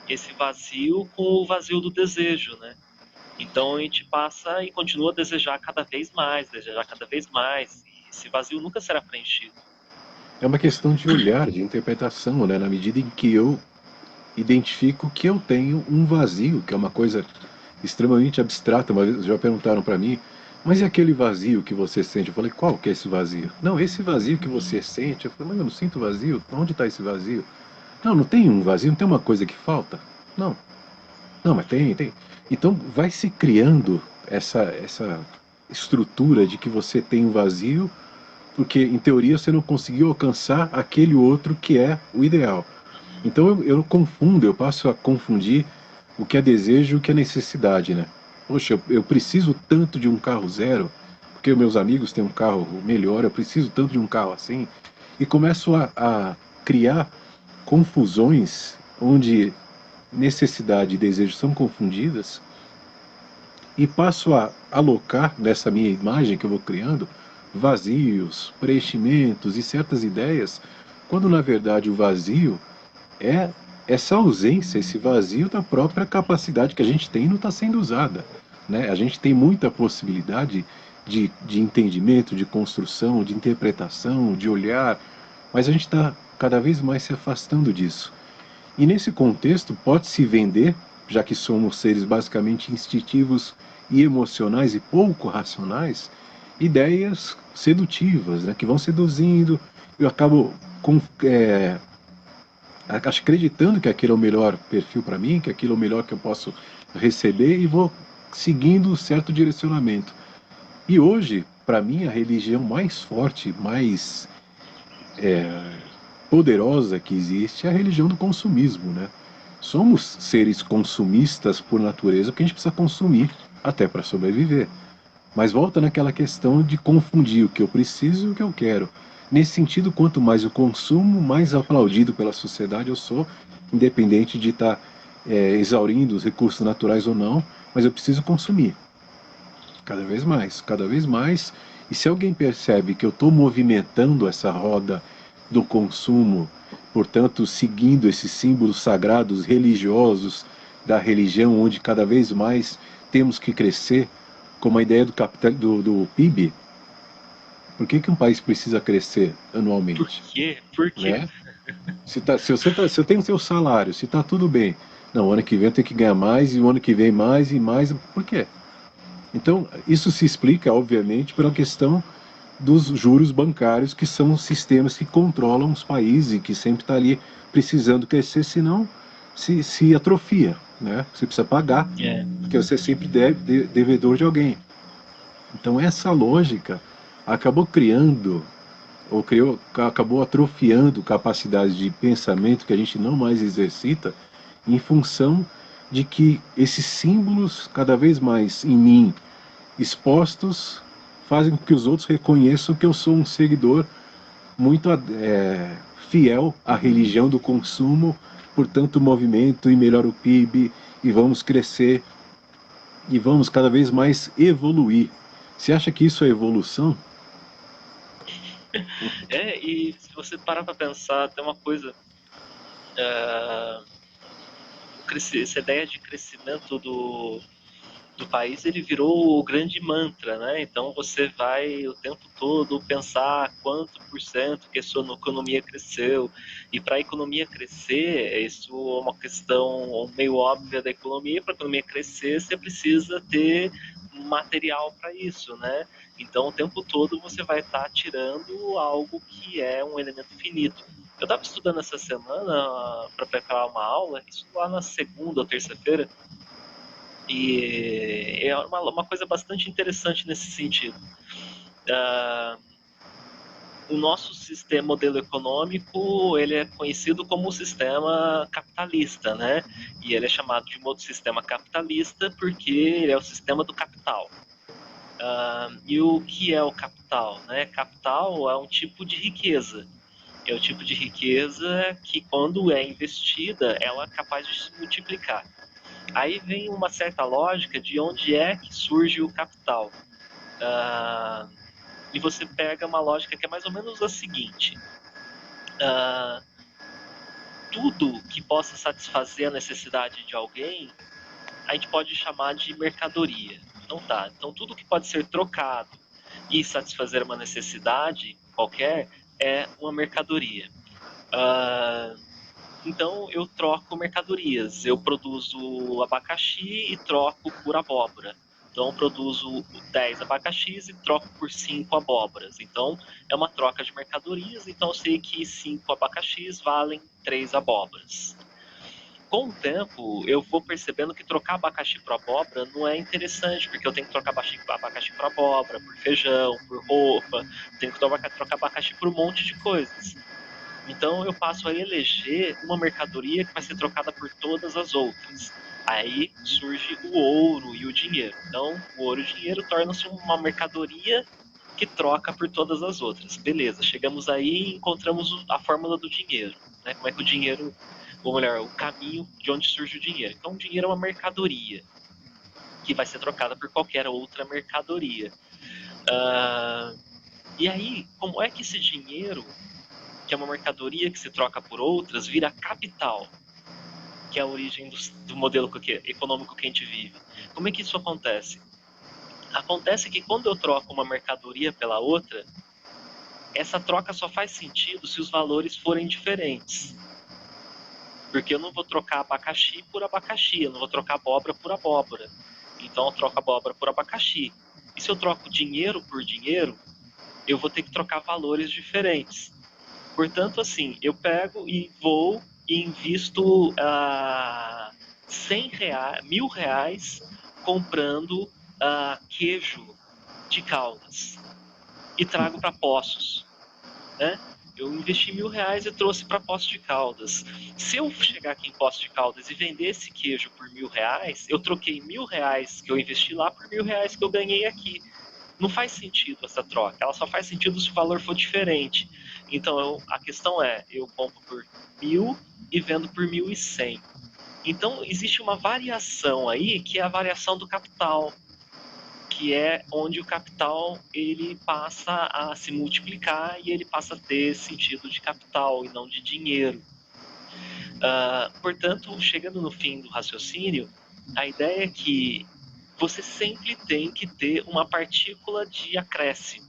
esse vazio com o vazio do desejo, né? Então a gente passa e continua a desejar cada vez mais, e esse vazio nunca será preenchido. É uma questão de olhar, de interpretação, né? Na medida em que eu identifico que eu tenho um vazio, que é uma coisa extremamente abstrata. Uma vez já perguntaram para mim, mas e aquele vazio que você sente? Eu falei, qual que é esse vazio? Não, esse vazio que você sente. Eu falei, mas eu não sinto vazio. Onde está esse vazio? Não, não tem um vazio, não tem uma coisa que falta. Não, não, mas tem. Então vai se criando essa estrutura de que você tem um vazio, porque em teoria você não conseguiu alcançar aquele outro que é o ideal. Então eu confundo, eu passo a confundir o que é desejo e o que é necessidade, né? Poxa, eu preciso tanto de um carro zero, porque meus amigos têm um carro melhor, eu preciso tanto de um carro assim, e começo a criar confusões onde necessidade e desejo são confundidas, e passo a alocar nessa minha imagem que eu vou criando vazios, preenchimentos e certas ideias, quando na verdade o vazio é essa ausência, esse vazio da própria capacidade que a gente tem e não está sendo usada, né? A gente tem muita possibilidade de entendimento, de construção, de interpretação, de olhar, mas a gente está cada vez mais se afastando disso. E nesse contexto pode-se vender, já que somos seres basicamente instintivos e emocionais e pouco racionais, ideias sedutivas, né, que vão seduzindo. Eu acabo acreditando que aquele é o melhor perfil para mim, que aquilo é o melhor que eu posso receber, e vou seguindo um certo direcionamento. E hoje, para mim, a religião mais forte, mais poderosa que existe é a religião do consumismo, né? Somos seres consumistas por natureza, porque a gente precisa consumir até para sobreviver. Mas volta naquela questão de confundir o que eu preciso e o que eu quero. Nesse sentido, quanto mais eu consumo, mais aplaudido pela sociedade eu sou, independente de estar exaurindo os recursos naturais ou não, mas eu preciso consumir. Cada vez mais, cada vez mais. E se alguém percebe que eu estou movimentando essa roda do consumo, portanto, seguindo esses símbolos sagrados religiosos da religião, onde cada vez mais temos que crescer, como a ideia do PIB, por que um país precisa crescer Por anualmente? quê? Por quê? Né? Se eu tenho o seu salário, se está tudo bem, Não, o ano que vem eu tenho que ganhar mais, e o ano que vem mais e mais. Por quê? Então, isso se explica, obviamente, pela questão dos juros bancários, que são sistemas que controlam os países e que sempre está ali precisando crescer, senão se atrofia, né? Você precisa pagar, É, porque você sempre deve, devedor de alguém. Então, essa lógica acabou criando, ou criou, acabou atrofiando capacidades de pensamento que a gente não mais exercita, em função de que esses símbolos, cada vez mais em mim expostos, fazem com que os outros reconheçam que eu sou um seguidor muito fiel à religião do consumo, portanto, o movimento e melhora o PIB, e vamos crescer, e vamos cada vez mais evoluir. Você acha que isso é evolução? e se você parar para pensar, tem uma coisa, ah, essa ideia de crescimento do país, ele virou o grande mantra, né? Então você vai o tempo todo pensar quanto por cento que a sua economia cresceu. E para a economia crescer, isso é uma questão meio óbvia da economia. Para a economia crescer, você precisa ter material para isso, né? Então o tempo todo você vai estar tirando algo que é um elemento finito. Eu estava estudando essa semana para preparar uma aula, isso lá na segunda ou terça-feira, e é uma coisa bastante interessante nesse sentido. Uh, o nosso sistema modelo econômico, ele é conhecido como o sistema capitalista, né? E ele é chamado de sistema capitalista porque ele é o sistema do capital. E o que é o capital, né? Capital é um tipo de riqueza. É o tipo de riqueza que, quando é investida, ela é capaz de se multiplicar. Aí vem uma certa lógica de onde é que surge o capital. E você pega uma lógica que é mais ou menos a seguinte: ah, tudo que possa satisfazer a necessidade de alguém, a gente pode chamar de mercadoria. Então tá. Então tudo que pode ser trocado e satisfazer uma necessidade qualquer é uma mercadoria. Ah, então eu troco mercadorias. Eu produzo abacaxi e troco por abóbora. Então eu produzo 10 abacaxis e troco por 5 abóboras. Então é uma troca de mercadorias. Então eu sei que 5 abacaxis valem 3 abóboras. Com o tempo, eu vou percebendo que trocar abacaxi por abóbora não é interessante, porque eu tenho que trocar abacaxi por abóbora, por feijão, por roupa, tenho que trocar abacaxi por um monte de coisas. Então eu passo a eleger uma mercadoria que vai ser trocada por todas as outras. Aí surge o ouro e o dinheiro. Então o ouro e o dinheiro tornam-se uma mercadoria que troca por todas as outras. Beleza, chegamos aí e encontramos a fórmula do dinheiro. Né? Como é que o dinheiro, ou melhor, o caminho de onde surge o dinheiro. Então o dinheiro é uma mercadoria que vai ser trocada por qualquer outra mercadoria. E aí, como é que esse dinheiro, que é uma mercadoria que se troca por outras, vira capital, que é a origem do modelo econômico que a gente vive? Como é que isso acontece? Acontece que quando eu troco uma mercadoria pela outra, essa troca só faz sentido se os valores forem diferentes. Porque eu não vou trocar abacaxi por abacaxi, eu não vou trocar abóbora por abóbora. Então eu troco abóbora por abacaxi. E se eu troco dinheiro por dinheiro, eu vou ter que trocar valores diferentes. Portanto, assim, eu pego e vou e invisto 100 reais, R$ 1.000 comprando queijo de Caldas e trago para Poços, né? Eu investi R$ 1.000 e trouxe para Poços de Caldas. Se eu chegar aqui em Poços de Caldas e vender esse queijo por R$ 1.000, eu troquei R$ 1.000 que eu investi lá por R$ 1.000 que eu ganhei aqui. Não faz sentido essa troca. Ela só faz sentido se o valor for diferente. Então a questão é, eu compro por 1.000 e vendo por 1.100. Então existe uma variação aí, que é a variação do capital, que é onde o capital ele passa a se multiplicar e ele passa a ter sentido de capital e não de dinheiro. Portanto, chegando no fim do raciocínio, a ideia é que você sempre tem que ter uma partícula de acréscimo.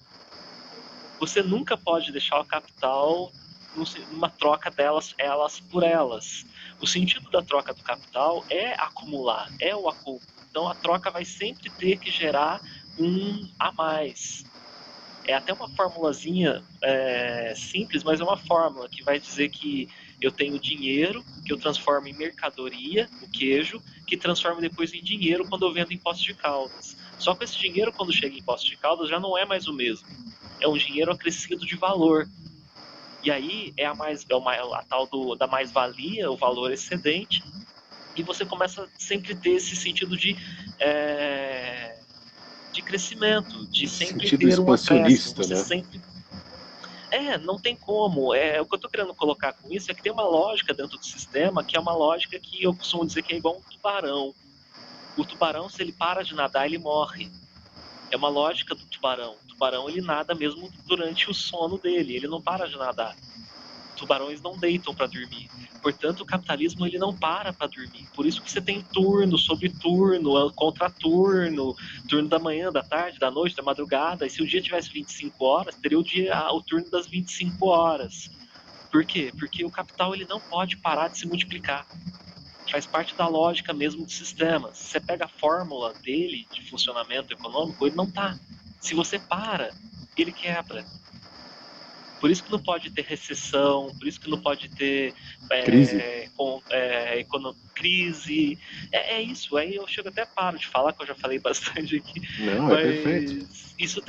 Você nunca pode deixar o capital numa troca delas, elas por elas. O sentido da troca do capital é acumular, é o acúmulo. Então a troca vai sempre ter que gerar um a mais. É até uma formulazinha simples, mas é uma fórmula que vai dizer que eu tenho dinheiro, que eu transformo em mercadoria, o queijo, que transformo depois em dinheiro quando eu vendo em Poços de Caldas. Só que esse dinheiro, quando chega em Poços de Caldas, já não é mais o mesmo. É um dinheiro acrescido de valor. E aí é a tal da mais-valia, o valor excedente, e você começa a sempre ter esse sentido de crescimento, de sempre Sentido ter um acréscimo. expansionista, Você né? sempre. Não tem como. O que eu estou querendo colocar com isso é que tem uma lógica dentro do sistema que é uma lógica que eu costumo dizer que é igual um tubarão. O tubarão, se ele para de nadar, ele morre. É uma lógica do tubarão. O tubarão, ele nada mesmo durante o sono dele, ele não para de nadar. Tubarões não deitam para dormir. Portanto, o capitalismo ele não para dormir. Por isso que você tem turno sobre turno, contraturno, turno da manhã, da tarde, da noite, da madrugada. E se o dia tivesse 25 horas, teria o turno das 25 horas. Por quê? Porque o capital ele não pode parar de se multiplicar. Faz parte da lógica mesmo do sistema. Se você pega a fórmula dele de funcionamento econômico, ele não tá. Se você para, ele quebra. Por isso que não pode ter recessão, por isso que não pode ter Crise. crise. É isso. Aí eu chego até paro de falar, que eu já falei bastante aqui, Não, é perfeito. mas isso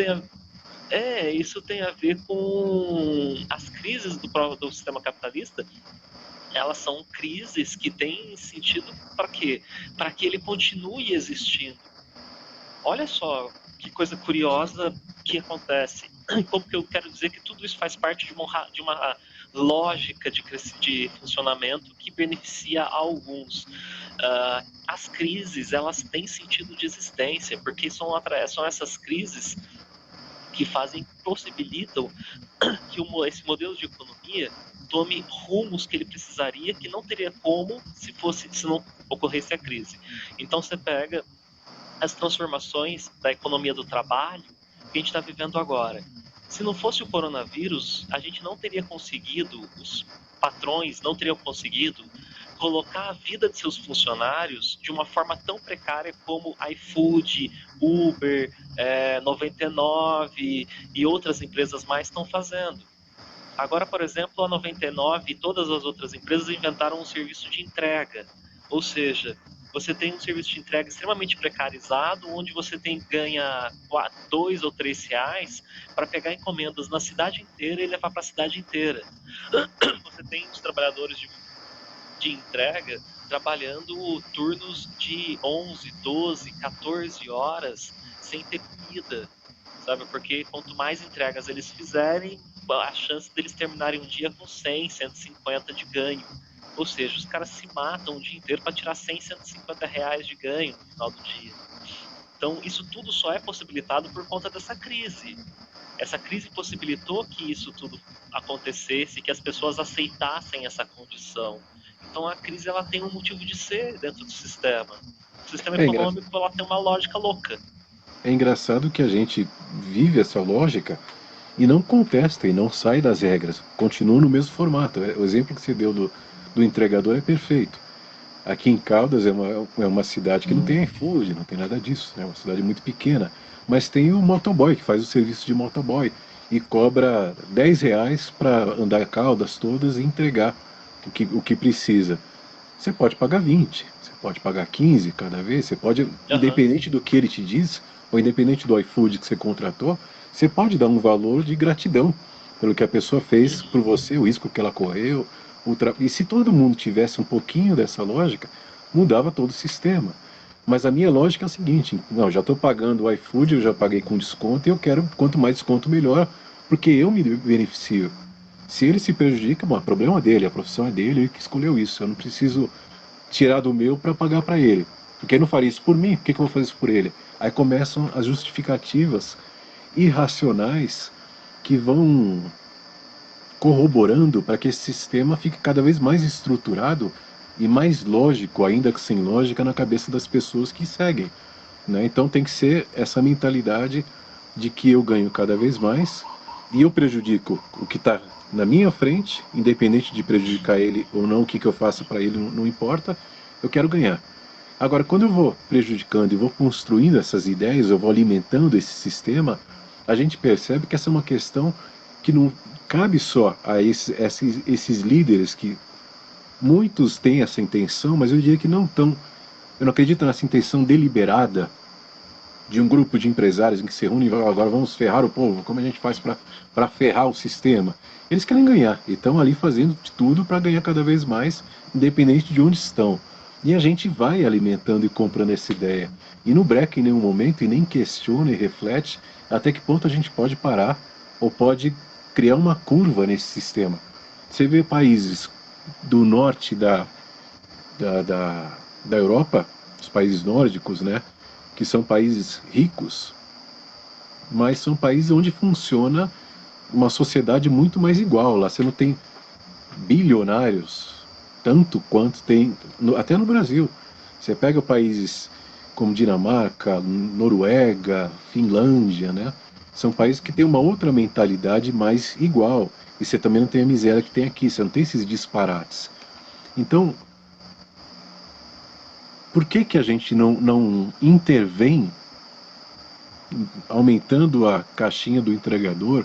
tem a ver com as crises do sistema capitalista. Elas são crises que têm sentido para quê? Para que ele continue existindo. Olha só que coisa curiosa que acontece. Como que eu quero dizer que tudo isso faz parte de uma lógica de funcionamento que beneficia a alguns. As crises, elas têm sentido de existência, porque são essas crises que possibilitam que esse modelo de economia tome rumos que ele precisaria, que não teria como se não ocorresse a crise. Então você pega as transformações da economia do trabalho que a gente está vivendo agora. Se não fosse o coronavírus, a gente não teria conseguido, os patrões não teriam conseguido colocar a vida de seus funcionários de uma forma tão precária como iFood, Uber, 99 e outras empresas mais estão fazendo. Agora, por exemplo, a 99 e todas as outras empresas inventaram um serviço de entrega. Ou seja, você tem um serviço de entrega extremamente precarizado, onde você ganha 2 ou 3 reais para pegar encomendas na cidade inteira e levar para a cidade inteira. Você tem os trabalhadores de entrega trabalhando turnos de 11, 12, 14 horas sem ter comida, sabe? Porque quanto mais entregas eles fizerem, a chance deles terminarem um dia com 100, 150 de ganho. Ou seja, os caras se matam o dia inteiro para tirar 100, 150 reais de ganho no final do dia. Então, isso tudo só é possibilitado por conta dessa crise. Essa crise possibilitou que isso tudo acontecesse, que as pessoas aceitassem essa condição. Então, a crise ela tem um motivo de ser dentro do sistema. O sistema É, engra... econômico ela tem uma lógica louca. é engraçado que a gente vive essa lógica e não contesta e não sai das regras. Continua no mesmo formato. O exemplo que você deu do entregador é perfeito. Aqui em Caldas é uma cidade que não tem iFood, não tem nada disso. É uma cidade muito pequena. Mas tem o motoboy, que faz o serviço de motoboy. E cobra 10 reais para andar Caldas todas e entregar o que precisa. Você pode pagar 20, você pode pagar 15 cada vez, você pode, Uhum. independente do que ele te diz, ou independente do iFood que você contratou, você pode dar um valor de gratidão pelo que a pessoa fez por você, o risco que ela correu. E se todo mundo tivesse um pouquinho dessa lógica, mudava todo o sistema. Mas a minha lógica é a seguinte: não, já estou pagando o iFood, eu já paguei com desconto e eu quero quanto mais desconto melhor, porque eu me beneficio. Se ele se prejudica, bom, é problema dele, a profissão é dele, ele que escolheu isso. Eu não preciso tirar do meu para pagar para ele. Porque ele não faria isso por mim, por que eu vou fazer isso por ele? Aí começam as justificativas irracionais que vão corroborando para que esse sistema fique cada vez mais estruturado e mais lógico, ainda que sem lógica, na cabeça das pessoas que seguem. Né? Então tem que ser essa mentalidade de que eu ganho cada vez mais e eu prejudico o que está na minha frente, independente de prejudicar ele ou não, o que eu faço para ele não importa, eu quero ganhar. Agora, quando eu vou prejudicando e vou construindo essas ideias, eu vou alimentando esse sistema, a gente percebe que essa é uma questão que não cabe só a esses líderes que muitos têm essa intenção, mas eu diria que não estão. Eu não acredito nessa intenção deliberada de um grupo de empresários em que se reúnem e falam, agora vamos ferrar o povo, como a gente faz para ferrar o sistema? Eles querem ganhar e estão ali fazendo de tudo para ganhar cada vez mais, independente de onde estão. E a gente vai alimentando e comprando essa ideia. E não breca em nenhum momento e nem questiona e reflete até que ponto a gente pode parar ou pode criar uma curva nesse sistema. Você vê países do norte da Europa, os países nórdicos, né? Que são países ricos, mas são países onde funciona uma sociedade muito mais igual. Lá você não tem bilionários, tanto quanto tem, até no Brasil. Você pega países como Dinamarca, Noruega, Finlândia, né? São países que têm uma outra mentalidade mais igual. E você também não tem a miséria que tem aqui, você não tem esses disparates. Então, por que que a gente não intervém aumentando a caixinha do entregador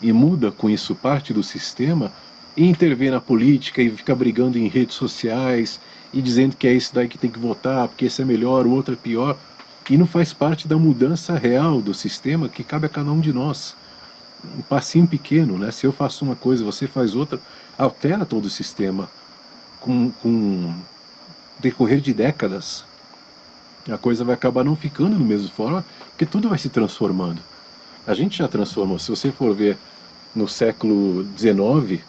e muda com isso parte do sistema e intervém na política e fica brigando em redes sociais e dizendo que é isso daí que tem que votar, porque esse é melhor, o outro é pior, e não faz parte da mudança real do sistema que cabe a cada um de nós. Um passinho pequeno, né? Se eu faço uma coisa, você faz outra, altera todo o sistema com decorrer de décadas. A coisa vai acabar não ficando da mesma forma, porque tudo vai se transformando. A gente já transformou. Se você for ver no século XIX,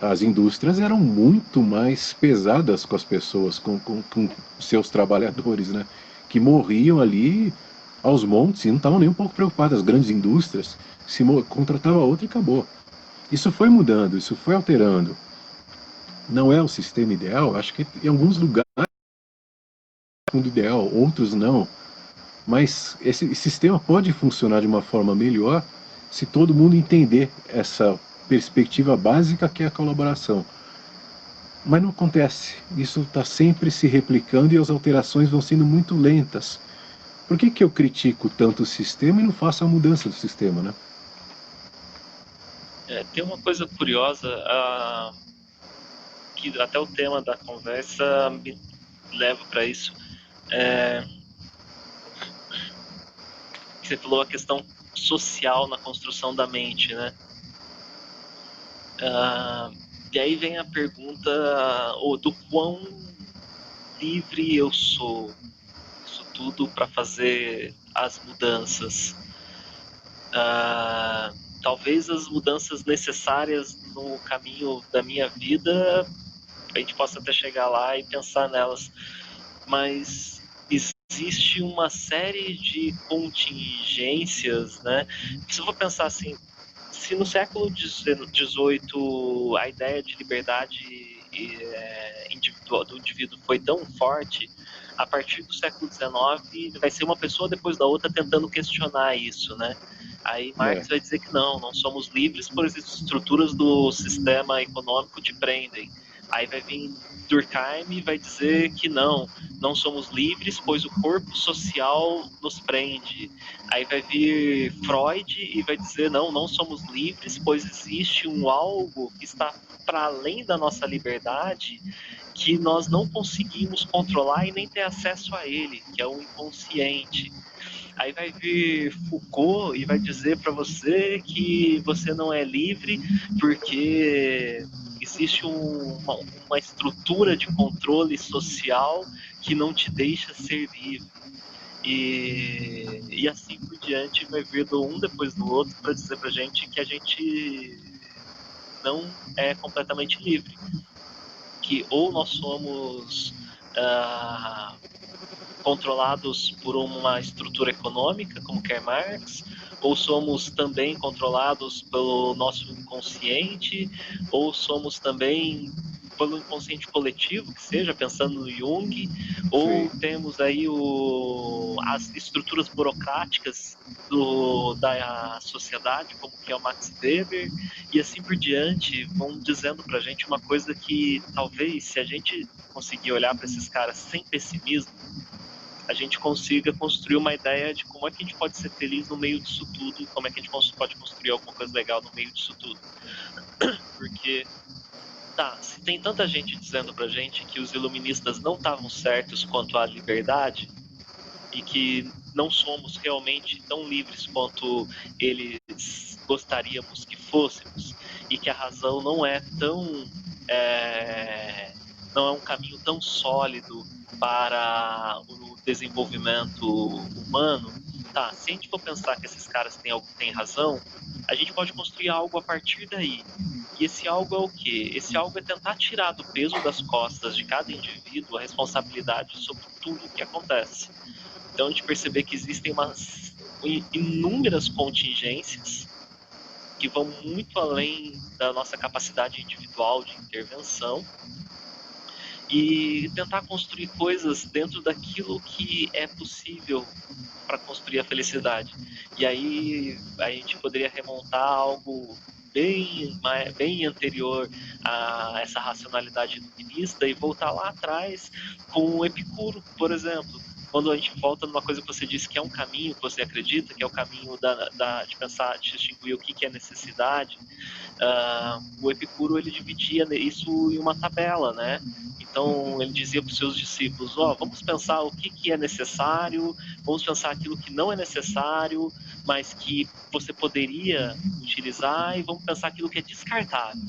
as indústrias eram muito mais pesadas com as pessoas, com seus trabalhadores, né? Que morriam ali aos montes e não estavam nem um pouco preocupadas. As grandes indústrias se contratava outra e acabou. Isso foi mudando, isso foi alterando. Não é o sistema ideal. Acho que em alguns lugares é o mundo ideal, outros não. Mas esse sistema pode funcionar de uma forma melhor se todo mundo entender essa perspectiva básica que é a colaboração. Mas não acontece. Isso está sempre se replicando e as alterações vão sendo muito lentas. Por que que eu critico tanto o sistema e não faço a mudança do sistema, né? Tem uma coisa curiosa, que até o tema da conversa me leva para isso. Você falou a questão social na construção da mente, né? E aí vem a pergunta do quão livre eu sou. Isso tudo para fazer as mudanças. Talvez as mudanças necessárias no caminho da minha vida, a gente possa até chegar lá e pensar nelas, mas existe uma série de contingências, né? Se eu vou pensar assim, se no século XVIII a ideia de liberdade individual do indivíduo foi tão forte, a partir do século XIX vai ser uma pessoa depois da outra tentando questionar isso, né? Aí É. Marx vai dizer que não somos livres, pois as estruturas do sistema econômico te prendem. Aí vai vir Durkheim e vai dizer que não somos livres, pois o corpo social nos prende. Aí vai vir Freud e vai dizer não somos livres, pois existe um algo que está para além da nossa liberdade, que nós não conseguimos controlar e nem ter acesso a ele, que é o inconsciente. Aí vai vir Foucault e vai dizer para você que você não é livre porque existe uma estrutura de controle social que não te deixa ser livre. E assim por diante vai vir do um depois do outro para dizer pra gente que a gente não é completamente livre. Que ou nós somos controlados por uma estrutura econômica, como quer Marx, ou somos também controlados pelo nosso inconsciente, ou somos também pelo inconsciente coletivo, que seja, pensando no Jung, ou Sim. temos aí as estruturas burocráticas da sociedade, como que é o Max Weber, e assim por diante, vão dizendo pra gente uma coisa que talvez, se a gente conseguir olhar para esses caras sem pessimismo, a gente consiga construir uma ideia de como é que a gente pode ser feliz no meio disso tudo, como é que a gente pode construir alguma coisa legal no meio disso tudo. Porque, se tem tanta gente dizendo pra gente que os iluministas não estavam certos quanto à liberdade e que não somos realmente tão livres quanto eles gostaríamos que fôssemos, e que a razão não é tão não é um caminho tão sólido para o desenvolvimento humano. Se a gente for pensar que esses caras têm razão, a gente pode construir algo a partir daí. E esse algo é o quê? Esse algo é tentar tirar do peso das costas de cada indivíduo a responsabilidade sobre tudo o que acontece. Então a gente perceber que existem inúmeras contingências que vão muito além da nossa capacidade individual de intervenção e tentar construir coisas dentro daquilo que é possível para construir a felicidade. E aí a gente poderia remontar algo bem anterior a essa racionalidade iluminista e voltar lá atrás com o Epicuro, por exemplo. Quando a gente volta numa coisa que você disse que é um caminho que você acredita, que é o caminho de pensar, de distinguir o que é necessidade, o Epicuro ele dividia isso em uma tabela, né? Então ele dizia para os seus discípulos: vamos pensar o que é necessário, vamos pensar aquilo que não é necessário, mas que você poderia utilizar, e vamos pensar aquilo que é descartável.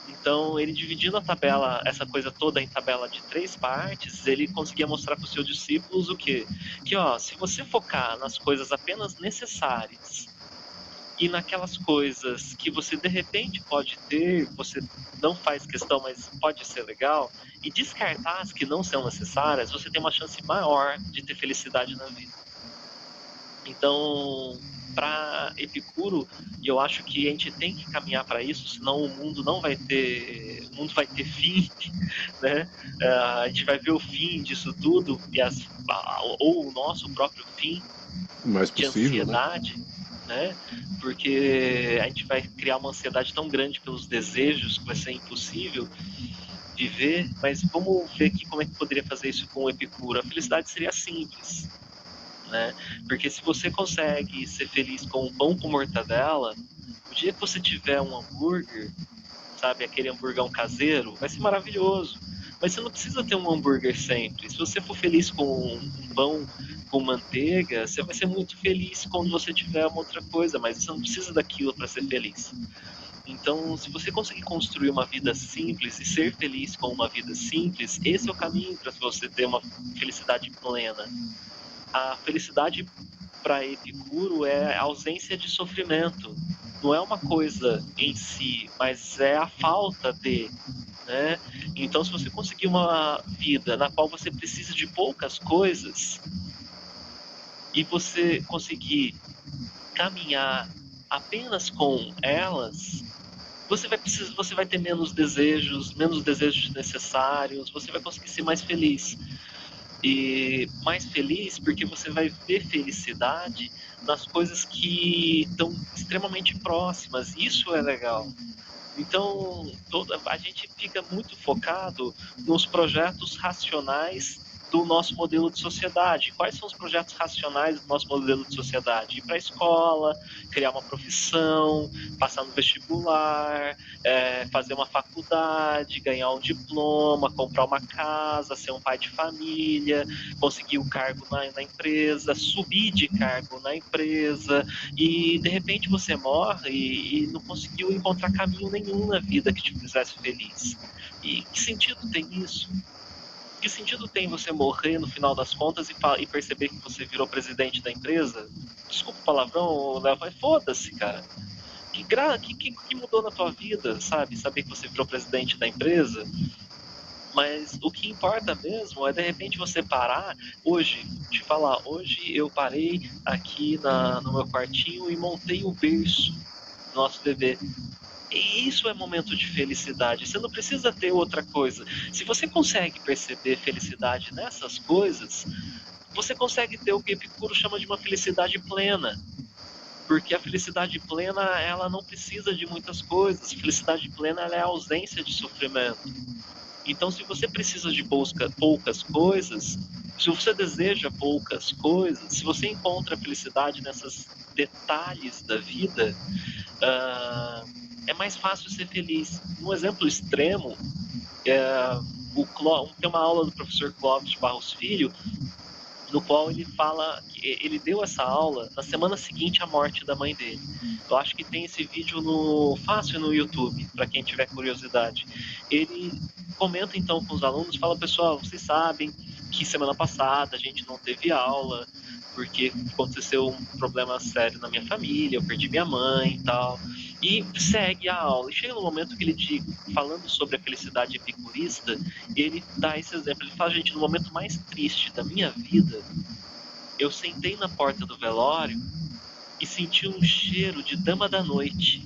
Então, ele dividindo a tabela, essa coisa toda em tabela de 3 partes, ele conseguia mostrar para os seus discípulos o quê? Que, se você focar nas coisas apenas necessárias e naquelas coisas que você de repente pode ter, você não faz questão, mas pode ser legal, e descartar as que não são necessárias, você tem uma chance maior de ter felicidade na vida. Então, para Epicuro, e eu acho que a gente tem que caminhar para isso, senão o mundo não vai ter, o mundo vai ter fim, né? A gente vai ver o fim disso tudo ou o nosso próprio fim Mais de possível, né? ansiedade, né? Porque a gente vai criar uma ansiedade tão grande pelos desejos que vai ser impossível viver. Mas vamos ver aqui como é que poderia fazer isso com o Epicuro. A felicidade seria simples, né? Porque se você consegue ser feliz com um pão com mortadela, o dia que você tiver um hambúrguer, sabe, aquele hamburgão caseiro, vai ser maravilhoso. Mas você não precisa ter um hambúrguer sempre. Se você for feliz com um pão com manteiga, você vai ser muito feliz quando você tiver uma outra coisa, mas você não precisa daquilo para ser feliz. Então, se você conseguir construir uma vida simples e ser feliz com uma vida simples, esse é o caminho para você ter uma felicidade plena. A felicidade para Epicuro é a ausência de sofrimento. Não é uma coisa em si, mas é a falta de, né? Então, se você conseguir uma vida na qual você precisa de poucas coisas e você conseguir caminhar apenas com elas, você vai ter menos desejos necessários, você vai conseguir ser mais feliz. E mais feliz porque você vai ver felicidade nas coisas que estão extremamente próximas. Isso é legal. Então, a gente fica muito focado nos projetos racionais do nosso modelo de sociedade. Quais são os projetos racionais do nosso modelo de sociedade? Ir para a escola, criar uma profissão, passar no vestibular, fazer uma faculdade, ganhar um diploma, comprar uma casa, ser um pai de família, conseguir um cargo na empresa, subir de cargo na empresa, e de repente você morre e não conseguiu encontrar caminho nenhum na vida que te fizesse feliz. E que sentido tem isso? Que sentido tem você morrer no final das contas e perceber que você virou presidente da empresa? Desculpa o palavrão, Léo, mas foda-se, cara. Que mudou na tua vida, sabe? Saber que você virou presidente da empresa? Mas o que importa mesmo é de repente você parar. Hoje, te falar, hoje eu parei aqui no meu quartinho e montei o berço do nosso bebê. E isso é momento de felicidade. Você não precisa ter outra coisa. Se você consegue perceber felicidade nessas coisas, você consegue ter o que Epicuro chama de uma felicidade plena. Porque a felicidade plena, ela não precisa de muitas coisas. Felicidade plena, ela é a ausência de sofrimento. Então, se você precisa de poucas coisas, se você deseja poucas coisas, se você encontra felicidade nesses detalhes da vida, é mais fácil ser feliz. Um exemplo extremo, tem uma aula do professor Clóvis de Barros Filho, no qual ele fala, ele deu essa aula na semana seguinte à morte da mãe dele. Eu acho que tem esse vídeo fácil no YouTube, para quem tiver curiosidade. Ele comenta então com os alunos, fala: pessoal, vocês sabem que semana passada a gente não teve aula, porque aconteceu um problema sério na minha família, eu perdi minha mãe e tal. E segue a aula. E chega no momento que ele, falando sobre a felicidade epicurista, ele dá esse exemplo. Ele fala: gente, no momento mais triste da minha vida, eu sentei na porta do velório e senti um cheiro de dama da noite.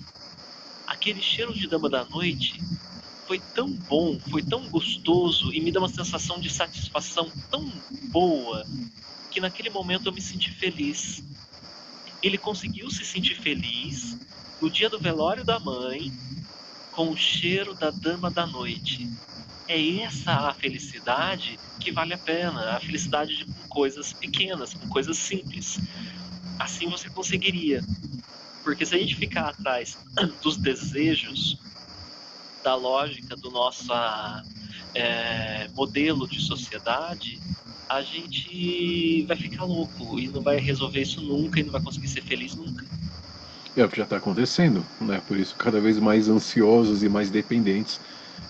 Aquele cheiro de dama da noite foi tão bom, foi tão gostoso e me dá uma sensação de satisfação tão boa que naquele momento eu me senti feliz. Ele conseguiu se sentir feliz no dia do velório da mãe com o cheiro da dama da noite. É essa a felicidade que vale a pena, a felicidade com coisas pequenas, com coisas simples. Assim você conseguiria. Porque se a gente ficar atrás dos desejos, da lógica do nosso modelo de sociedade, a gente vai ficar louco e não vai resolver isso nunca e não vai conseguir ser feliz nunca. É o que já está acontecendo, né? Por isso cada vez mais ansiosos e mais dependentes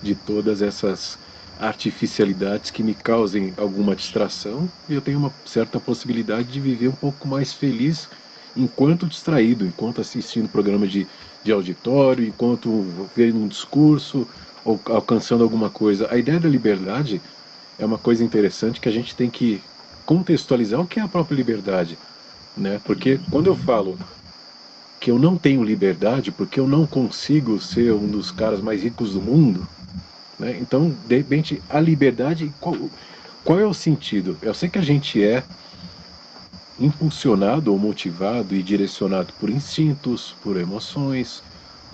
de todas essas artificialidades que me causem alguma distração, e eu tenho uma certa possibilidade de viver um pouco mais feliz enquanto distraído, enquanto assistindo programa de auditório, enquanto vendo um discurso ou alcançando alguma coisa. A ideia da liberdade é uma coisa interessante que a gente tem que contextualizar o que é a própria liberdade, né? Porque quando eu falo que eu não tenho liberdade porque eu não consigo ser um dos caras mais ricos do mundo, né? Então, de repente, a liberdade, qual é o sentido? Eu sei que a gente é impulsionado ou motivado e direcionado por instintos, por emoções,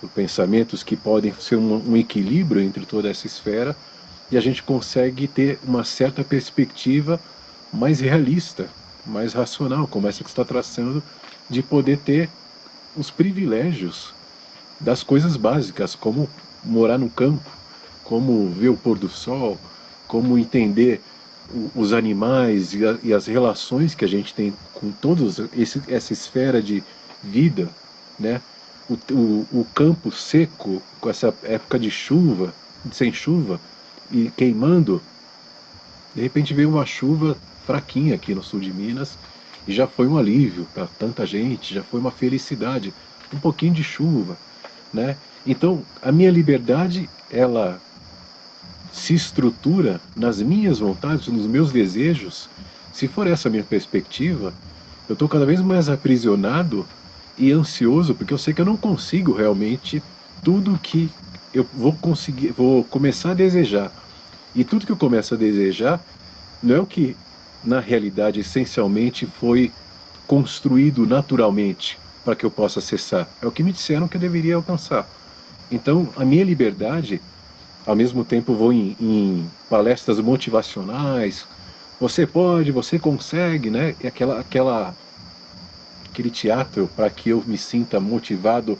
por pensamentos que podem ser um equilíbrio entre toda essa esfera, e a gente consegue ter uma certa perspectiva mais realista, mais racional, como essa que está traçando, de poder ter os privilégios das coisas básicas, como morar no campo, como ver o pôr do sol, como entender os animais e as relações que a gente tem com toda essa esfera de vida, né? O campo seco, com essa época de chuva, sem chuva, e queimando, de repente veio uma chuva fraquinha aqui no sul de Minas, e já foi um alívio para tanta gente, já foi uma felicidade, um pouquinho de chuva, né? Então, a minha liberdade, ela se estrutura nas minhas vontades, nos meus desejos. Se for essa a minha perspectiva, eu estou cada vez mais aprisionado e ansioso, porque eu sei que eu não consigo realmente tudo que eu vou conseguir, vou começar a desejar. E tudo que eu começo a desejar não é o que, na realidade, essencialmente foi construído naturalmente para que eu possa acessar. É o que me disseram que eu deveria alcançar. Então, a minha liberdade, ao mesmo tempo vou em palestras motivacionais, você pode, você consegue, né? E aquele teatro para que eu me sinta motivado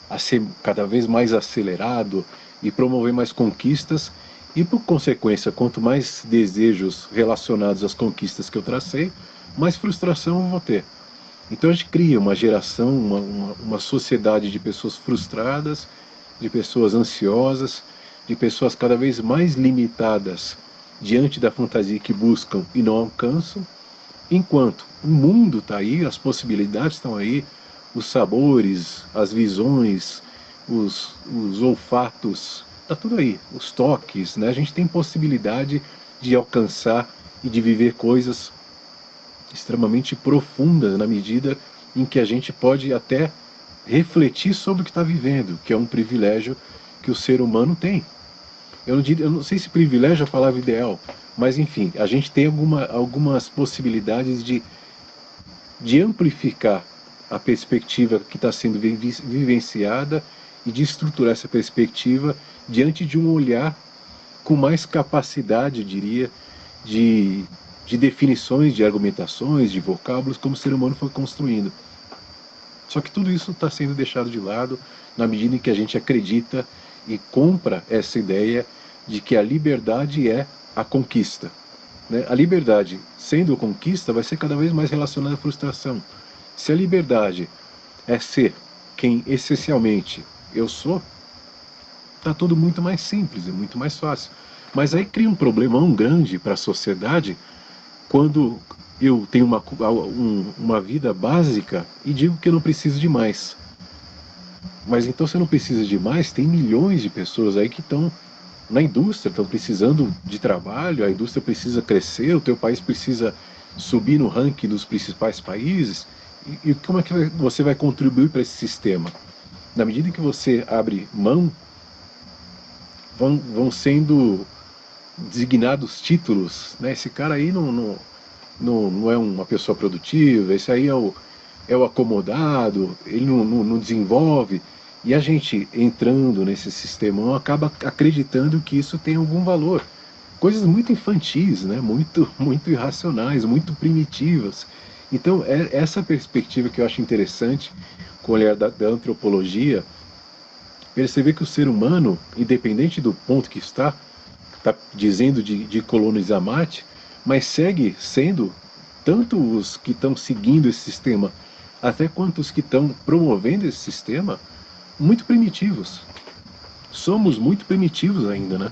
a ser cada vez mais acelerado e promover mais conquistas. E por consequência, quanto mais desejos relacionados às conquistas que eu tracei, mais frustração eu vou ter. Então a gente cria uma geração, uma sociedade de pessoas frustradas, de pessoas ansiosas, de pessoas cada vez mais limitadas diante da fantasia que buscam e não alcançam, enquanto o mundo está aí, as possibilidades estão aí, os sabores, as visões, os olfatos, está tudo aí, os toques, né? A gente tem possibilidade de alcançar e de viver coisas extremamente profundas na medida em que a gente pode até refletir sobre o que está vivendo, que é um privilégio que o ser humano tem. Eu não sei se privilégio é a palavra ideal, mas enfim, a gente tem algumas possibilidades de amplificar a perspectiva que está sendo vivenciada e de estruturar essa perspectiva diante de um olhar com mais capacidade, eu diria, de, de definições, de argumentações, de vocábulos, como o ser humano foi construindo. Só que tudo isso está sendo deixado de lado na medida em que a gente acredita e compra essa ideia de que a liberdade é a conquista. Né? A liberdade, sendo conquista, vai ser cada vez mais relacionada à frustração. Se a liberdade é ser quem essencialmente eu sou, está tudo muito mais simples e muito mais fácil. Mas aí cria um problemão grande para a sociedade quando eu tenho uma vida básica e digo que eu não preciso de mais. Mas então você não precisa de mais, tem milhões de pessoas aí que estão na indústria, estão precisando de trabalho, a indústria precisa crescer, o teu país precisa subir no ranking dos principais países. E como é que você vai contribuir para esse sistema? Na medida em que você abre mão, vão sendo designados títulos, né? Esse cara aí não é uma pessoa produtiva, esse aí é o acomodado, ele não desenvolve. E a gente entrando nesse sistema acaba acreditando que isso tem algum valor. Coisas muito infantis, né? Muito irracionais, muito primitivas. Então, é essa perspectiva que eu acho interessante, com o olhar da antropologia, perceber que o ser humano, independente do ponto que está dizendo de colonizar Marte, mas segue sendo tanto os que estão seguindo esse sistema, até quanto os que estão promovendo esse sistema, muito primitivos. Somos muito primitivos ainda, né?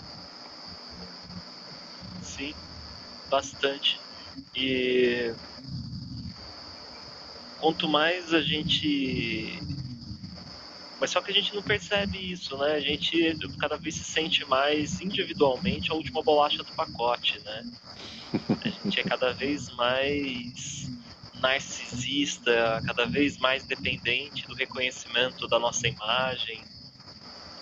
Sim, bastante. E quanto mais a gente. Mas só que a gente não percebe isso, né? A gente cada vez se sente mais individualmente a última bolacha do pacote, né? A gente é cada vez mais narcisista, cada vez mais dependente do reconhecimento da nossa imagem,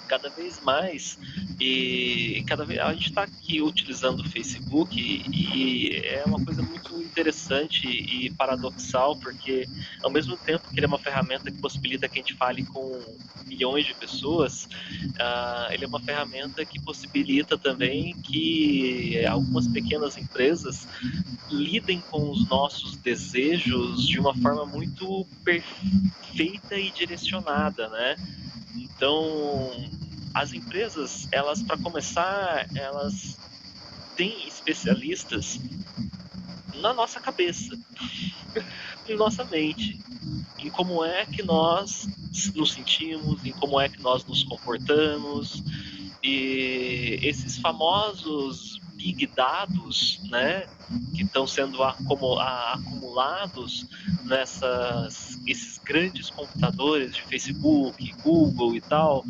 cada vez mais. E cada vez a gente está aqui utilizando o Facebook e é uma coisa muito interessante e paradoxal, porque ao mesmo tempo que ele é uma ferramenta que possibilita que a gente fale com milhões de pessoas, ele é uma ferramenta que possibilita também que algumas pequenas empresas lidem com os nossos desejos de uma forma muito perfeita e direcionada, né? Então, as empresas, elas, para começar, elas têm especialistas na nossa cabeça, em nossa mente, em como é que nós nos sentimos, em como é que nós nos comportamos. E esses famosos big dados, né, que estão sendo acumulados esses grandes computadores de Facebook, Google e tal,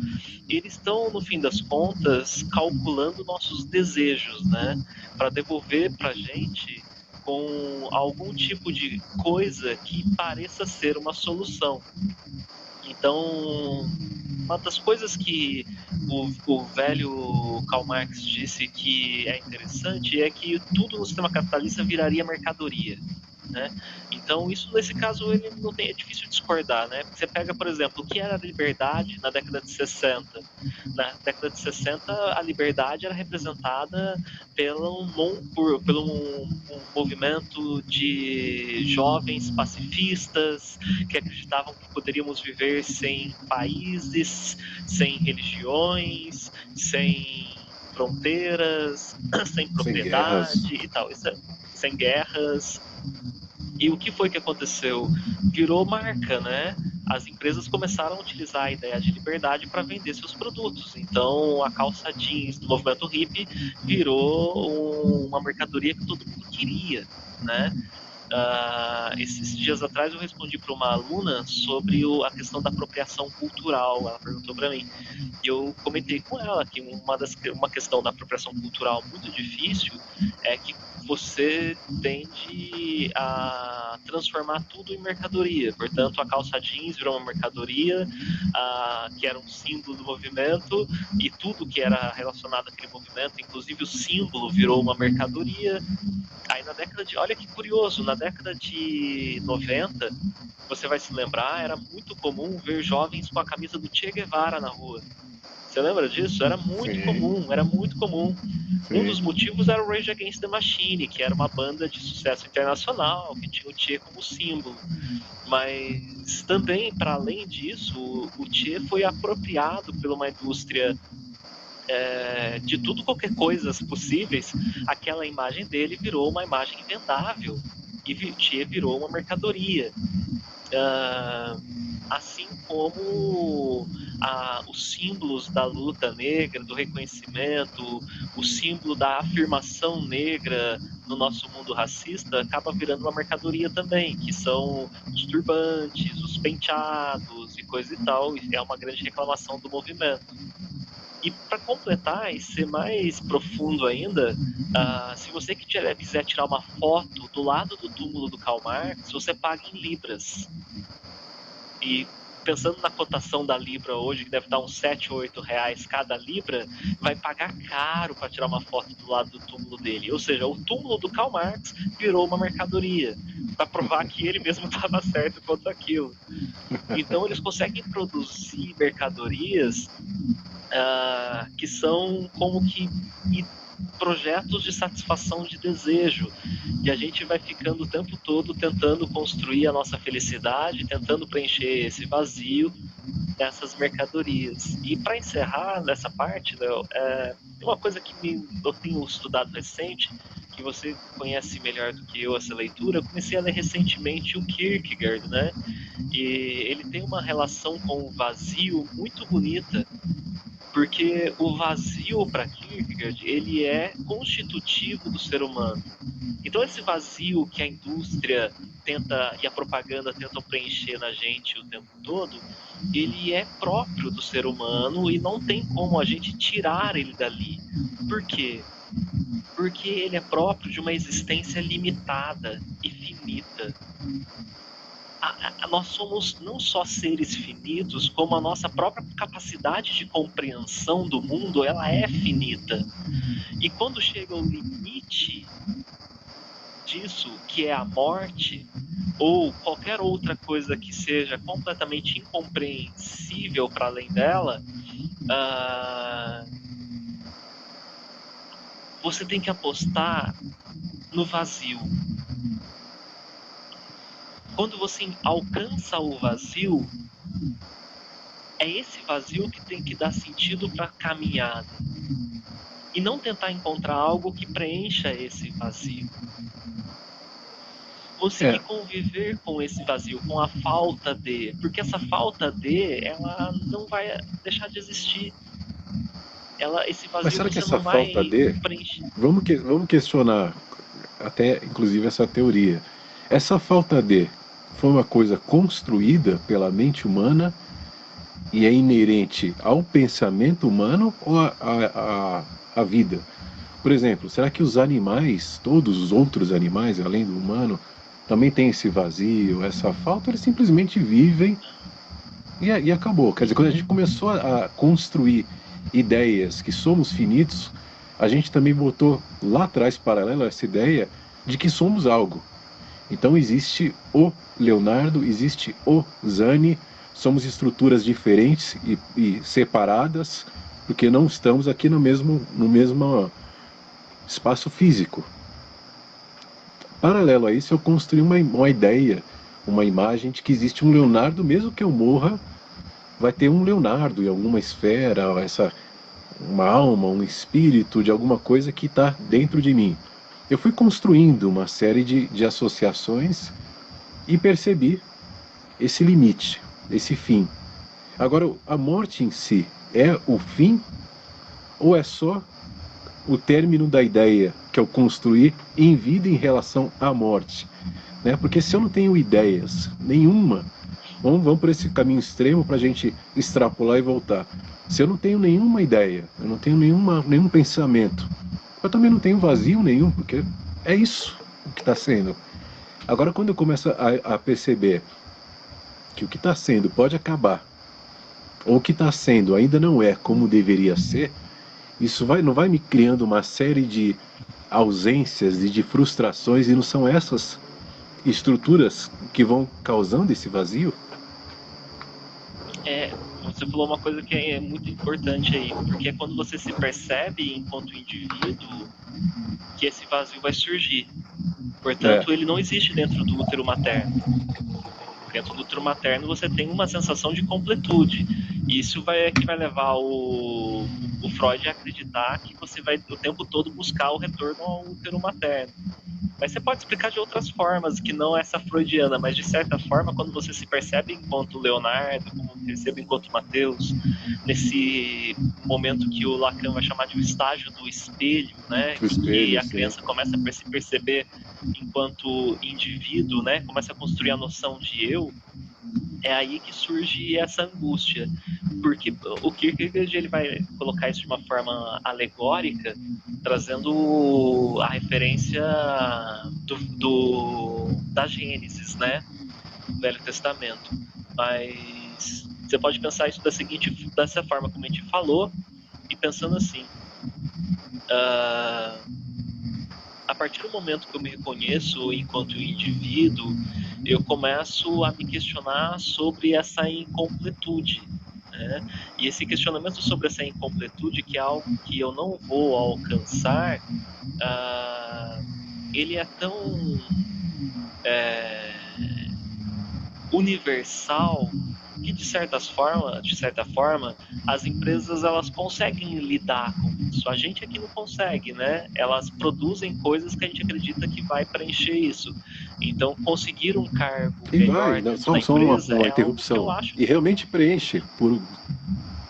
eles estão, no fim das contas, calculando nossos desejos, né, para devolver para a gente com algum tipo de coisa que pareça ser uma solução. Então, uma das coisas que o velho Karl Marx disse que é interessante é que tudo no sistema capitalista viraria mercadoria. Né? Então, isso nesse caso ele não tem, é difícil discordar, né? Porque você pega, por exemplo, o que era a liberdade na década de 60. Na década de 60, a liberdade era representada pelo um movimento de jovens pacifistas que acreditavam que poderíamos viver sem países, sem religiões, sem fronteiras, sem propriedade e tal. Sem guerras. E o que foi que aconteceu? Virou marca, né? As empresas começaram a utilizar a ideia de liberdade para vender seus produtos. Então, a calça jeans do movimento hippie virou uma mercadoria que todo mundo queria, né? Esses dias atrás eu respondi para uma aluna sobre a questão da apropriação cultural. Ela perguntou para mim. E eu comentei com ela que uma questão da apropriação cultural muito difícil é que você tende a transformar tudo em mercadoria. Portanto, a calça jeans virou uma mercadoria, que era um símbolo do movimento, e tudo que era relacionado àquele movimento, inclusive o símbolo, virou uma mercadoria. Aí olha que curioso, na década de 90, você vai se lembrar, era muito comum ver jovens com a camisa do Che Guevara na rua. Você lembra disso? Era muito comum, era muito comum. Um dos motivos era o Rage Against the Machine, que era uma banda de sucesso internacional, que tinha o Che como símbolo. Mas também, para além disso, o Che foi apropriado por uma indústria de tudo, qualquer coisa possíveis. Aquela imagem dele virou uma imagem vendável e o Che virou uma mercadoria. Assim como os símbolos da luta negra, do reconhecimento, o símbolo da afirmação negra no nosso mundo racista acaba virando uma mercadoria também, que são os turbantes, os penteados e coisa e tal, e é uma grande reclamação do movimento. E para completar e ser mais profundo ainda, se você quiser tirar uma foto do lado do túmulo do Karl Marx, você paga em libras. E pensando na cotação da libra hoje, que deve estar uns 7 ou 8 reais cada libra, vai pagar caro para tirar uma foto do lado do túmulo dele. Ou seja, o túmulo do Karl Marx virou uma mercadoria, para provar que ele mesmo estava certo quanto aquilo. Então eles conseguem produzir mercadorias que são como que projetos de satisfação de desejo, e a gente vai ficando o tempo todo tentando construir a nossa felicidade, tentando preencher esse vazio dessas mercadorias. E para encerrar nessa parte, Léo, uma coisa que eu tenho estudado recente, que você conhece melhor do que eu essa leitura, eu comecei a ler recentemente o Kierkegaard, né? E ele tem uma relação com o vazio muito bonita, porque o vazio para Kierkegaard, ele é constitutivo do ser humano. Então esse vazio que a indústria tenta e a propaganda tentam preencher na gente o tempo todo, ele é próprio do ser humano e não tem como a gente tirar ele dali. Por quê? Porque ele é próprio de uma existência limitada e finita. Nós somos não só seres finitos, como a nossa própria capacidade de compreensão do mundo, ela é finita. E quando chega ao limite disso, que é a morte, ou qualquer outra coisa que seja completamente incompreensível para além dela, você tem que apostar no vazio. Quando você alcança o vazio, é esse vazio que tem que dar sentido para a caminhada. E não tentar encontrar algo que preencha esse vazio. Conseguir conviver com esse vazio, com a falta de... Porque essa falta de, ela não vai deixar de existir. Esse vazio. Mas será que essa falta de... Vamos questionar até, inclusive, essa teoria. Essa falta de foi uma coisa construída pela mente humana e é inerente ao pensamento humano ou à vida? Por exemplo, será que os animais, todos os outros animais, além do humano, também têm esse vazio, essa falta? Eles simplesmente vivem e acabou. Quer dizer, quando a gente começou a construir ideias que somos finitos, a gente também botou lá atrás, paralelo a essa ideia, de que somos algo. Então existe o Leonardo, existe o Zani, somos estruturas diferentes e separadas, porque não estamos aqui no mesmo espaço físico. Paralelo a isso, eu construí uma ideia, uma imagem de que existe um Leonardo, mesmo que eu morra, vai ter um Leonardo em alguma esfera, uma alma, um espírito de alguma coisa que está dentro de mim. Eu fui construindo uma série de associações e percebi esse limite, esse fim. Agora, a morte em si é o fim ou é só o término da ideia que eu construí em vida em relação à morte? né? Porque se eu não tenho ideias nenhuma, vamos por esse caminho extremo para a gente extrapolar e voltar. Se eu não tenho nenhuma ideia, eu não tenho nenhum pensamento, eu também não tenho vazio nenhum, porque é isso o que está sendo. Agora, quando eu começo a perceber que o que está sendo pode acabar, ou o que está sendo ainda não é como deveria ser, isso não vai me criando uma série de ausências e de frustrações, e não são essas estruturas que vão causando esse vazio? Você falou uma coisa que é muito importante aí, porque é quando você se percebe enquanto indivíduo que esse vazio vai surgir. É, Portanto, ele não existe dentro do útero materno. Dentro do útero materno você tem uma sensação de completude. Isso que vai levar o Freud a acreditar que você vai o tempo todo buscar o retorno ao útero materno. Mas você pode explicar de outras formas, que não essa freudiana, mas de certa forma, quando você se percebe enquanto Leonardo, como percebe enquanto Mateus, nesse momento que o Lacan vai chamar de o estágio do espelho, né? o Em que espelho, a sim. criança começa a se perceber enquanto indivíduo, né? Começa a construir a noção de eu. É aí que surge essa angústia, porque o Kierkegaard ele vai colocar isso de uma forma alegórica, trazendo a referência da Gênesis, né, do Velho Testamento. Mas você pode pensar isso dessa forma como a gente falou, e pensando assim, a partir do momento que eu me reconheço enquanto indivíduo, eu começo a me questionar sobre essa incompletude. Né? E esse questionamento sobre essa incompletude, que é algo que eu não vou alcançar, ele é tão universal que de certa forma, as empresas elas conseguem lidar com isso. A gente aqui não consegue, né? Elas produzem coisas que a gente acredita que vai preencher isso. Então, conseguir um cargo E vai, melhor não, dentro da só empresa uma é algo que eu interrupção. acho E realmente preenche por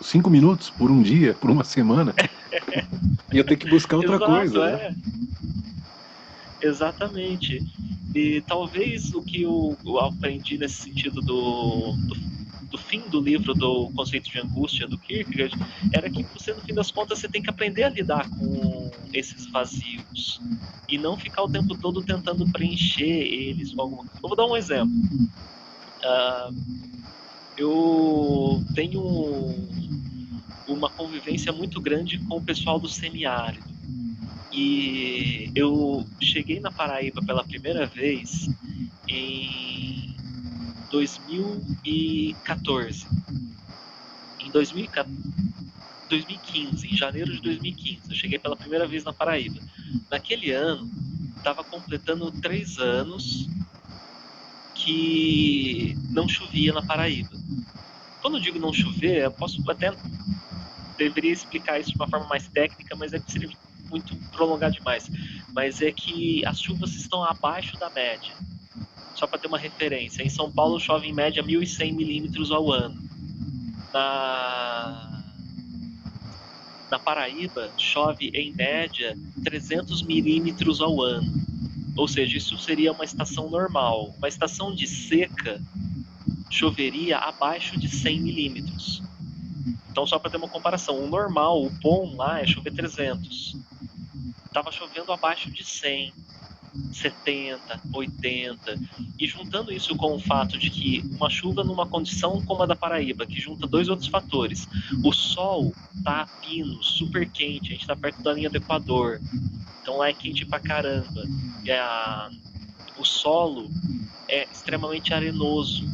5 minutos, por um dia, por uma semana. E eu tenho que buscar outra exato, coisa, né? exatamente. E talvez o que eu aprendi nesse sentido do fim do livro do conceito de angústia do Kierkegaard era que você, no fim das contas, você tem que aprender a lidar com esses vazios e não ficar o tempo todo tentando preencher eles com alguma coisa. Eu vou dar um exemplo. Eu tenho uma convivência muito grande com o pessoal do semiárido. E eu cheguei na Paraíba pela primeira vez em 2014. Em 2015, em janeiro de 2015, eu cheguei pela primeira vez na Paraíba. Naquele ano, estava completando 3 anos que não chovia na Paraíba. Quando eu digo não chover, eu posso até deveria explicar isso de uma forma mais técnica, mas é que seria muito prolongar demais. Mas é que as chuvas estão abaixo da média. Só para ter uma referência, em São Paulo chove em média 1.100 milímetros ao ano. Na Paraíba chove em média 300 milímetros ao ano. Ou seja, isso seria uma estação normal. Uma estação de seca choveria abaixo de 100 milímetros. Então, só para ter uma comparação, o normal, o bom lá é chover 300. Estava chovendo abaixo de 100, 70, 80. E juntando isso com o fato de que uma chuva numa condição como a da Paraíba, que junta dois outros fatores. O sol tá a pino, super quente, a gente está perto da linha do Equador. Então lá é quente pra caramba. O solo é extremamente arenoso.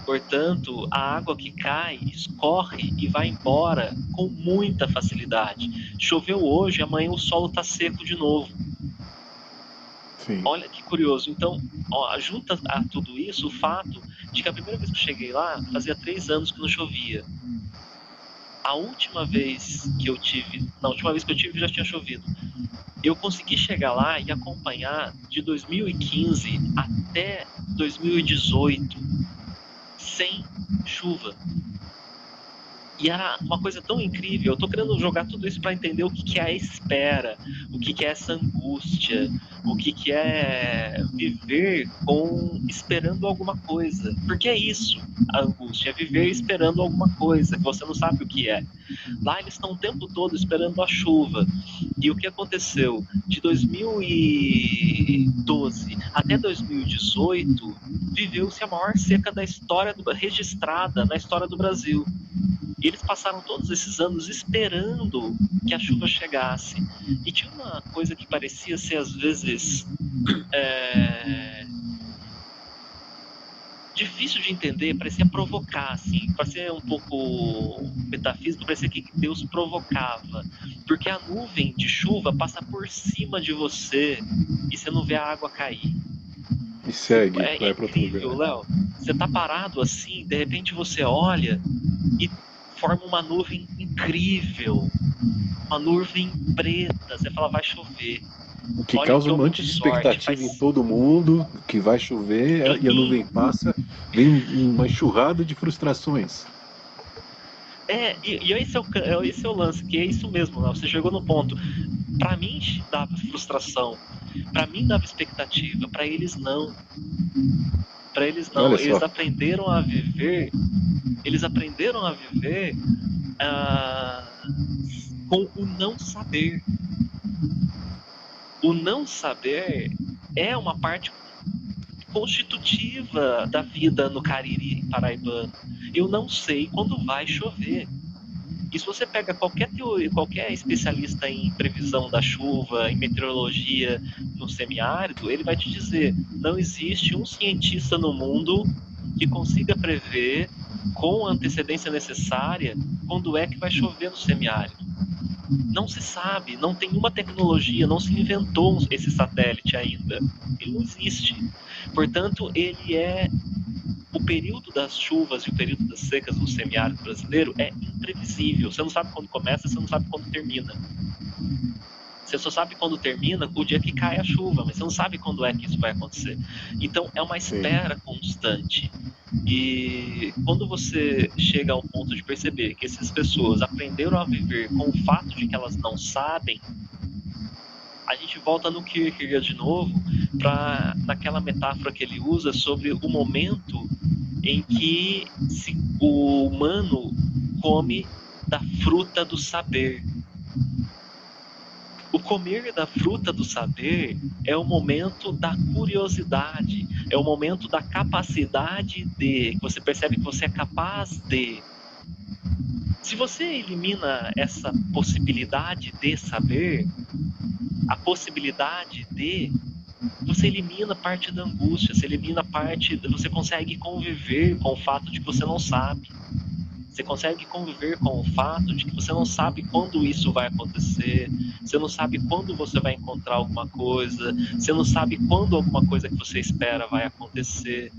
Portanto, a água que cai escorre e vai embora com muita facilidade. Choveu hoje, amanhã o solo está seco de novo. Sim. Olha que curioso. Então, junta a tudo isso o fato de que a primeira vez que eu cheguei lá, fazia 3 anos que não chovia. Na última vez que eu tive já tinha chovido. Eu consegui chegar lá e acompanhar de 2015 até 2018 sem chuva. E era uma coisa tão incrível. Eu tô querendo jogar tudo isso para entender o que, que é a espera, o que, que é essa angústia, o que, que é viver com esperando alguma coisa. Porque é isso, a angústia, é viver esperando alguma coisa que você não sabe o que é. Lá eles estão o tempo todo esperando a chuva. E o que aconteceu? De 2012 até 2018, viveu-se a maior seca da história registrada na história do Brasil. E eles passaram todos esses anos esperando que a chuva chegasse. E tinha uma coisa que parecia ser, às vezes, difícil de entender, parecia provocar, assim, parecia um pouco metafísico, parecia que Deus provocava. Porque a nuvem de chuva passa por cima de você e você não vê a água cair. E segue, É vai para outro incrível, lugar. Léo. Você tá parado assim, de repente você olha e forma uma nuvem incrível, uma nuvem preta. Você fala, vai chover. O que Olha causa que um eu monte de sorte. expectativa em todo mundo, que vai chover, e a Sim. nuvem passa, vem uma enxurrada de frustrações. E esse é o lance, que é isso mesmo, né? Você chegou no ponto. Pra mim dava frustração, pra mim dava expectativa, pra eles não. Pra eles não. Olha Eles só, aprenderam a viver. Eles aprenderam a viver ah, com o não saber. O não saber é uma parte constitutiva da vida no Cariri paraibano. Eu não sei quando vai chover. E se você pega qualquer teoria, qualquer especialista em previsão da chuva, em meteorologia no semiárido, ele vai te dizer: não existe um cientista no mundo que consiga prever com a antecedência necessária quando é que vai chover no semiárido. Não se sabe, não tem uma tecnologia, não se inventou esse satélite ainda. Ele não existe. Portanto, ele é o período das chuvas e o período das secas no semiárido brasileiro é imprevisível. Você não sabe quando começa, você não sabe quando termina. Você só sabe quando termina o dia que cai a chuva, mas você não sabe quando é que isso vai acontecer. Então é uma sim. espera constante. E quando você chega ao ponto de perceber que essas pessoas aprenderam a viver com o fato de que elas não sabem, a gente volta no Kierkegaard de novo, naquela metáfora que ele usa sobre o momento em que o humano come da fruta do saber. O comer da fruta do saber é o momento da curiosidade, é o momento da capacidade de, que você percebe que você é capaz de. Se você elimina essa possibilidade de saber, a possibilidade de, você elimina parte da angústia, você elimina parte, você consegue conviver com o fato de que você não sabe. Você consegue conviver com o fato de que você não sabe quando isso vai acontecer, você não sabe quando você vai encontrar alguma coisa, você não sabe quando alguma coisa que você espera vai acontecer.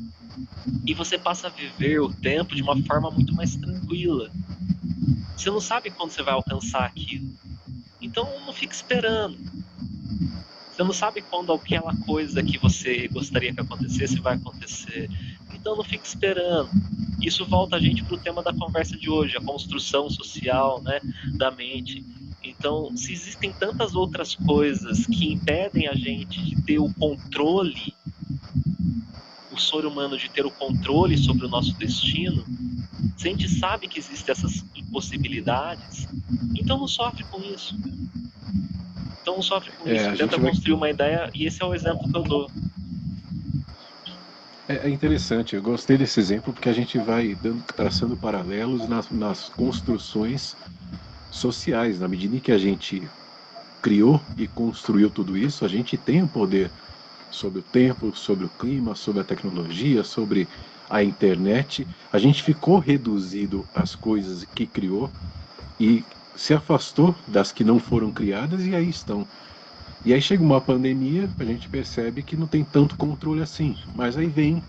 E você passa a viver o tempo de uma forma muito mais tranquila. Você não sabe quando você vai alcançar aquilo. Então não fique esperando. Você não sabe quando aquela coisa que você gostaria que acontecesse vai acontecer. Então não fique esperando. Isso volta a gente para o tema da conversa de hoje, a construção social, né, da mente. Então, se existem tantas outras coisas que impedem a gente de ter o controle, o ser humano de ter o controle sobre o nosso destino, se a gente sabe que existem essas impossibilidades, então não sofre com isso. Então não sofre com isso. A Tenta gente vai. construir uma ideia, e esse é o exemplo que eu dou. É interessante, eu gostei desse exemplo porque a gente vai traçando paralelos nas construções sociais. Na medida em que a gente criou e construiu tudo isso, a gente tem o poder sobre o tempo, sobre o clima, sobre a tecnologia, sobre a internet. A gente ficou reduzido às coisas que criou e se afastou das que não foram criadas e aí estão. E aí chega uma pandemia, a gente percebe que não tem tanto controle assim, mas aí vem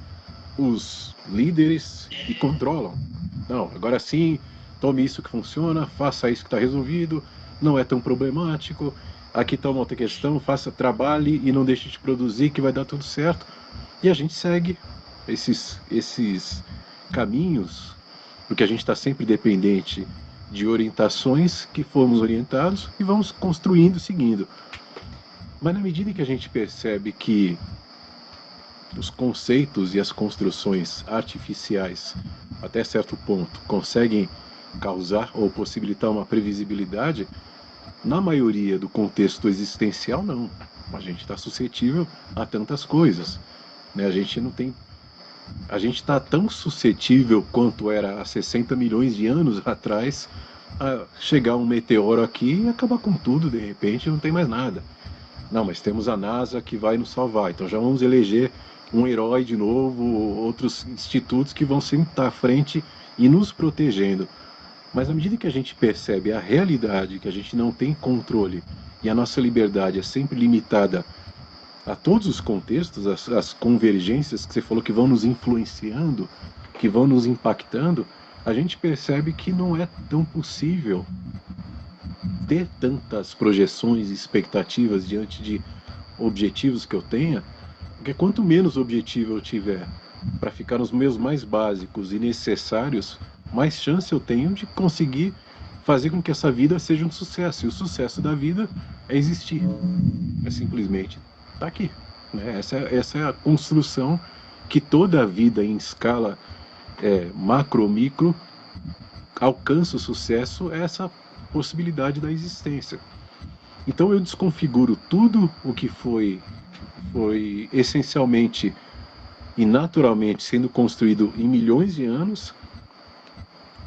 os líderes e controlam. Não, agora sim, tome isso que funciona, faça isso que está resolvido, não é tão problemático. Aqui está uma outra questão, faça, trabalhe e não deixe de produzir que vai dar tudo certo. E a gente segue esses caminhos porque a gente está sempre dependente de orientações que fomos orientados e vamos construindo, seguindo. Mas na medida que a gente percebe que os conceitos e as construções artificiais, até certo ponto, conseguem causar ou possibilitar uma previsibilidade, na maioria do contexto existencial, não. A gente está suscetível a tantas coisas, né? A gente está tão suscetível quanto era há 60 milhões de anos atrás a chegar um meteoro aqui e acabar com tudo, de repente não tem mais nada. Não, mas temos a NASA que vai nos salvar, então já vamos eleger um herói de novo, outros institutos que vão sempre estar à frente e nos protegendo. Mas à medida que a gente percebe a realidade, que a gente não tem controle e a nossa liberdade é sempre limitada a todos os contextos, as convergências que você falou que vão nos influenciando, que vão nos impactando, a gente percebe que não é tão possível ter tantas projeções e expectativas diante de objetivos que eu tenha, porque quanto menos objetivo eu tiver para ficar nos meus mais básicos e necessários, mais chance eu tenho de conseguir fazer com que essa vida seja um sucesso. E o sucesso da vida é existir, é simplesmente estar aqui, né? Essa é a construção que toda a vida em escala macro ou micro alcança o sucesso, é essa possibilidade da existência. Então eu desconfiguro tudo o que foi essencialmente e naturalmente sendo construído em milhões de anos,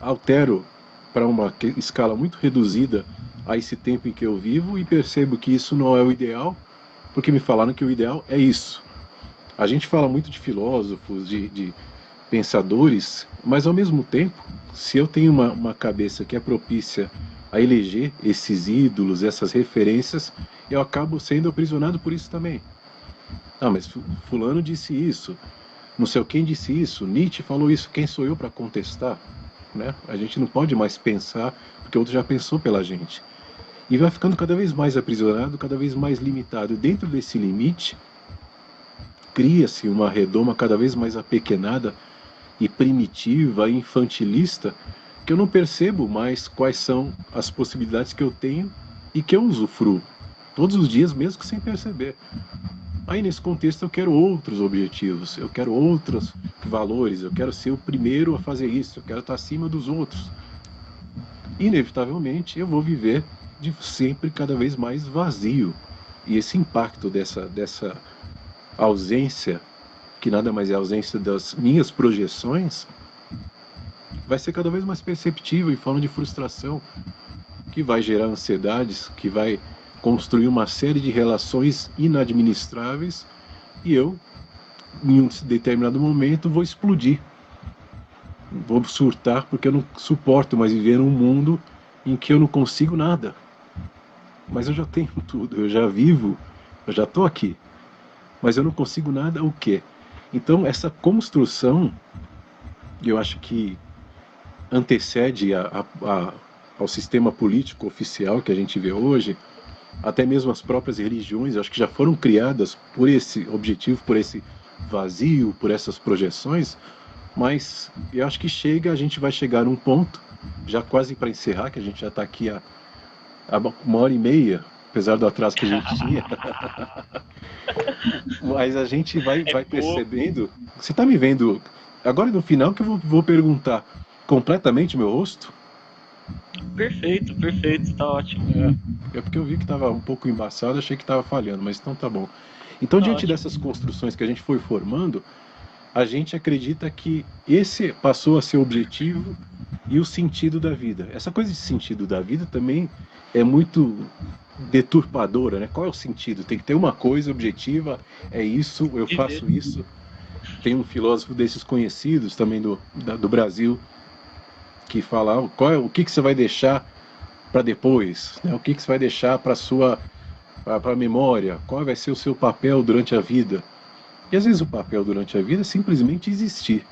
altero para uma escala muito reduzida a esse tempo em que eu vivo e percebo que isso não é o ideal, porque me falaram que o ideal é isso. A gente fala muito de filósofos, de pensadores, mas ao mesmo tempo, se eu tenho uma cabeça que é propícia a eleger esses ídolos, essas referências, eu acabo sendo aprisionado por isso também. Ah, mas fulano disse isso, não sei quem disse isso, Nietzsche falou isso, quem sou eu para contestar? Né? A gente não pode mais pensar, porque o outro já pensou pela gente. E vai ficando cada vez mais aprisionado, cada vez mais limitado. Dentro desse limite, cria-se uma redoma cada vez mais apequenada e primitiva, infantilista, que eu não percebo mais quais são as possibilidades que eu tenho e que eu usufruo todos os dias, mesmo que sem perceber. Aí nesse contexto eu quero outros objetivos, eu quero outros valores, eu quero ser o primeiro a fazer isso, eu quero estar acima dos outros. Inevitavelmente eu vou viver de sempre cada vez mais vazio. E esse impacto dessa ausência, que nada mais é a ausência das minhas projeções, vai ser cada vez mais perceptível em forma de frustração, que vai gerar ansiedades, que vai construir uma série de relações inadministráveis e eu, em um determinado momento, vou explodir. Vou surtar porque eu não suporto mais viver num mundo em que eu não consigo nada. Mas eu já tenho tudo, eu já vivo, eu já estou aqui. Mas eu não consigo nada, o quê? Então essa construção, eu acho que antecede ao sistema político oficial que a gente vê hoje, até mesmo as próprias religiões, acho que já foram criadas por esse objetivo, por esse vazio, por essas projeções, mas eu acho que a gente vai chegar num ponto, já quase para encerrar, que a gente já está aqui há 1h30, apesar do atraso que a gente tinha, mas a gente vai percebendo, você está me vendo, agora no final que eu vou perguntar completamente meu rosto? Perfeito, tá ótimo. É porque eu vi que estava um pouco embaçado, achei que estava falhando, mas então tá bom. Então, diante dessas construções que a gente foi formando, a gente acredita que esse passou a ser o objetivo e o sentido da vida. Essa coisa de sentido da vida também é muito deturpadora, né? Qual é o sentido? Tem que ter uma coisa objetiva, é isso, eu faço isso. Tem um filósofo desses conhecidos também do Brasil, que fala o que você vai deixar para depois, né? O que você vai deixar para a memória, qual vai ser o seu papel durante a vida. E às vezes o papel durante a vida é simplesmente existir.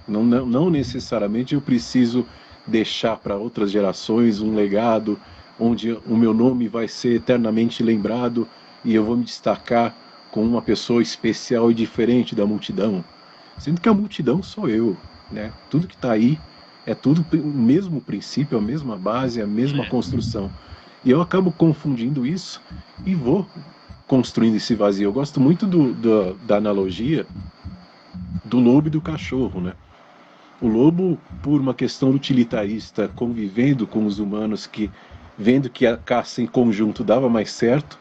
Não necessariamente eu preciso deixar para outras gerações um legado onde o meu nome vai ser eternamente lembrado e eu vou me destacar como uma pessoa especial e diferente da multidão. Sendo que a multidão sou eu. né? Tudo que está aí é tudo o mesmo princípio, a mesma base, a mesma É. construção. E eu acabo confundindo isso e vou construindo esse vazio. Eu gosto muito da analogia do lobo e do cachorro, né? O lobo, por uma questão utilitarista, convivendo com os humanos, que vendo que a caça em conjunto dava mais certo,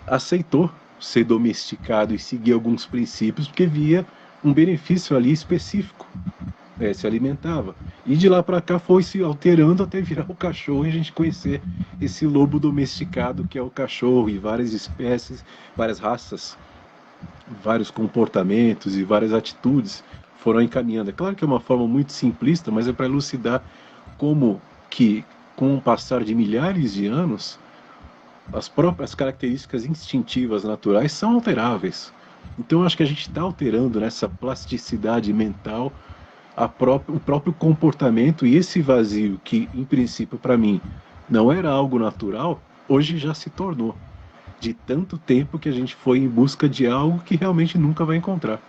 aceitou ser domesticado e seguir alguns princípios porque via um benefício ali específico, se alimentava. E de lá para cá foi se alterando até virar o cachorro e a gente conhecer esse lobo domesticado que é o cachorro, e várias espécies, várias raças, vários comportamentos e várias atitudes foram encaminhando. É claro que é uma forma muito simplista, mas é para elucidar como que, com o passar de milhares de anos, as próprias características instintivas naturais são alteráveis. Então eu acho que a gente está alterando nessa plasticidade mental o próprio comportamento, e esse vazio que, em princípio, para mim, não era algo natural, hoje já se tornou. De tanto tempo que a gente foi em busca de algo que realmente nunca vai encontrar.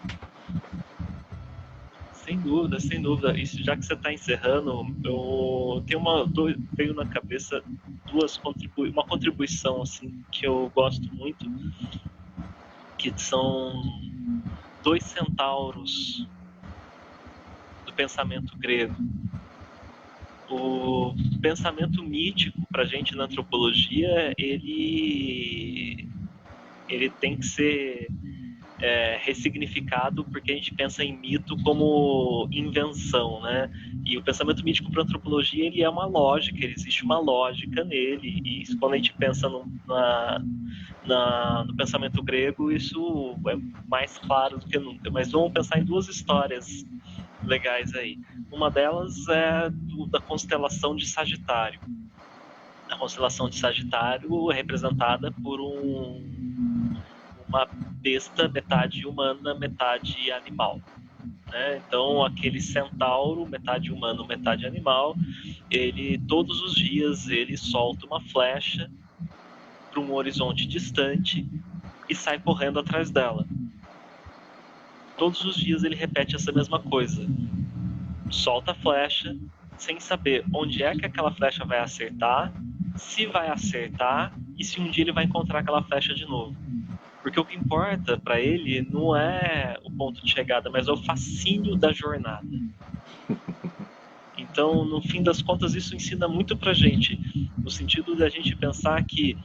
Sem dúvida, sem dúvida. Isso, já que você está encerrando, eu tenho veio na cabeça uma contribuição assim que eu gosto muito, que são dois centauros do pensamento grego. O pensamento mítico para a gente na antropologia, ele tem que ser ressignificado, porque a gente pensa em mito como invenção, né? E o pensamento mítico para a antropologia, ele é uma lógica, existe uma lógica nele, e isso, quando a gente pensa no pensamento grego, isso é mais claro do que nunca. Mas vamos pensar em duas histórias legais aí. Uma delas é da constelação de Sagitário. A constelação de Sagitário é representada por uma besta metade humana, metade animal. Né? Então, aquele centauro, metade humano, metade animal, ele todos os dias ele solta uma flecha para um horizonte distante e sai correndo atrás dela. Todos os dias ele repete essa mesma coisa. Solta a flecha, sem saber onde é que aquela flecha vai acertar, se vai acertar e se um dia ele vai encontrar aquela flecha de novo. Porque o que importa para ele não é o ponto de chegada, mas é o fascínio da jornada. Então, no fim das contas, isso ensina muito pra gente, no sentido da gente pensar que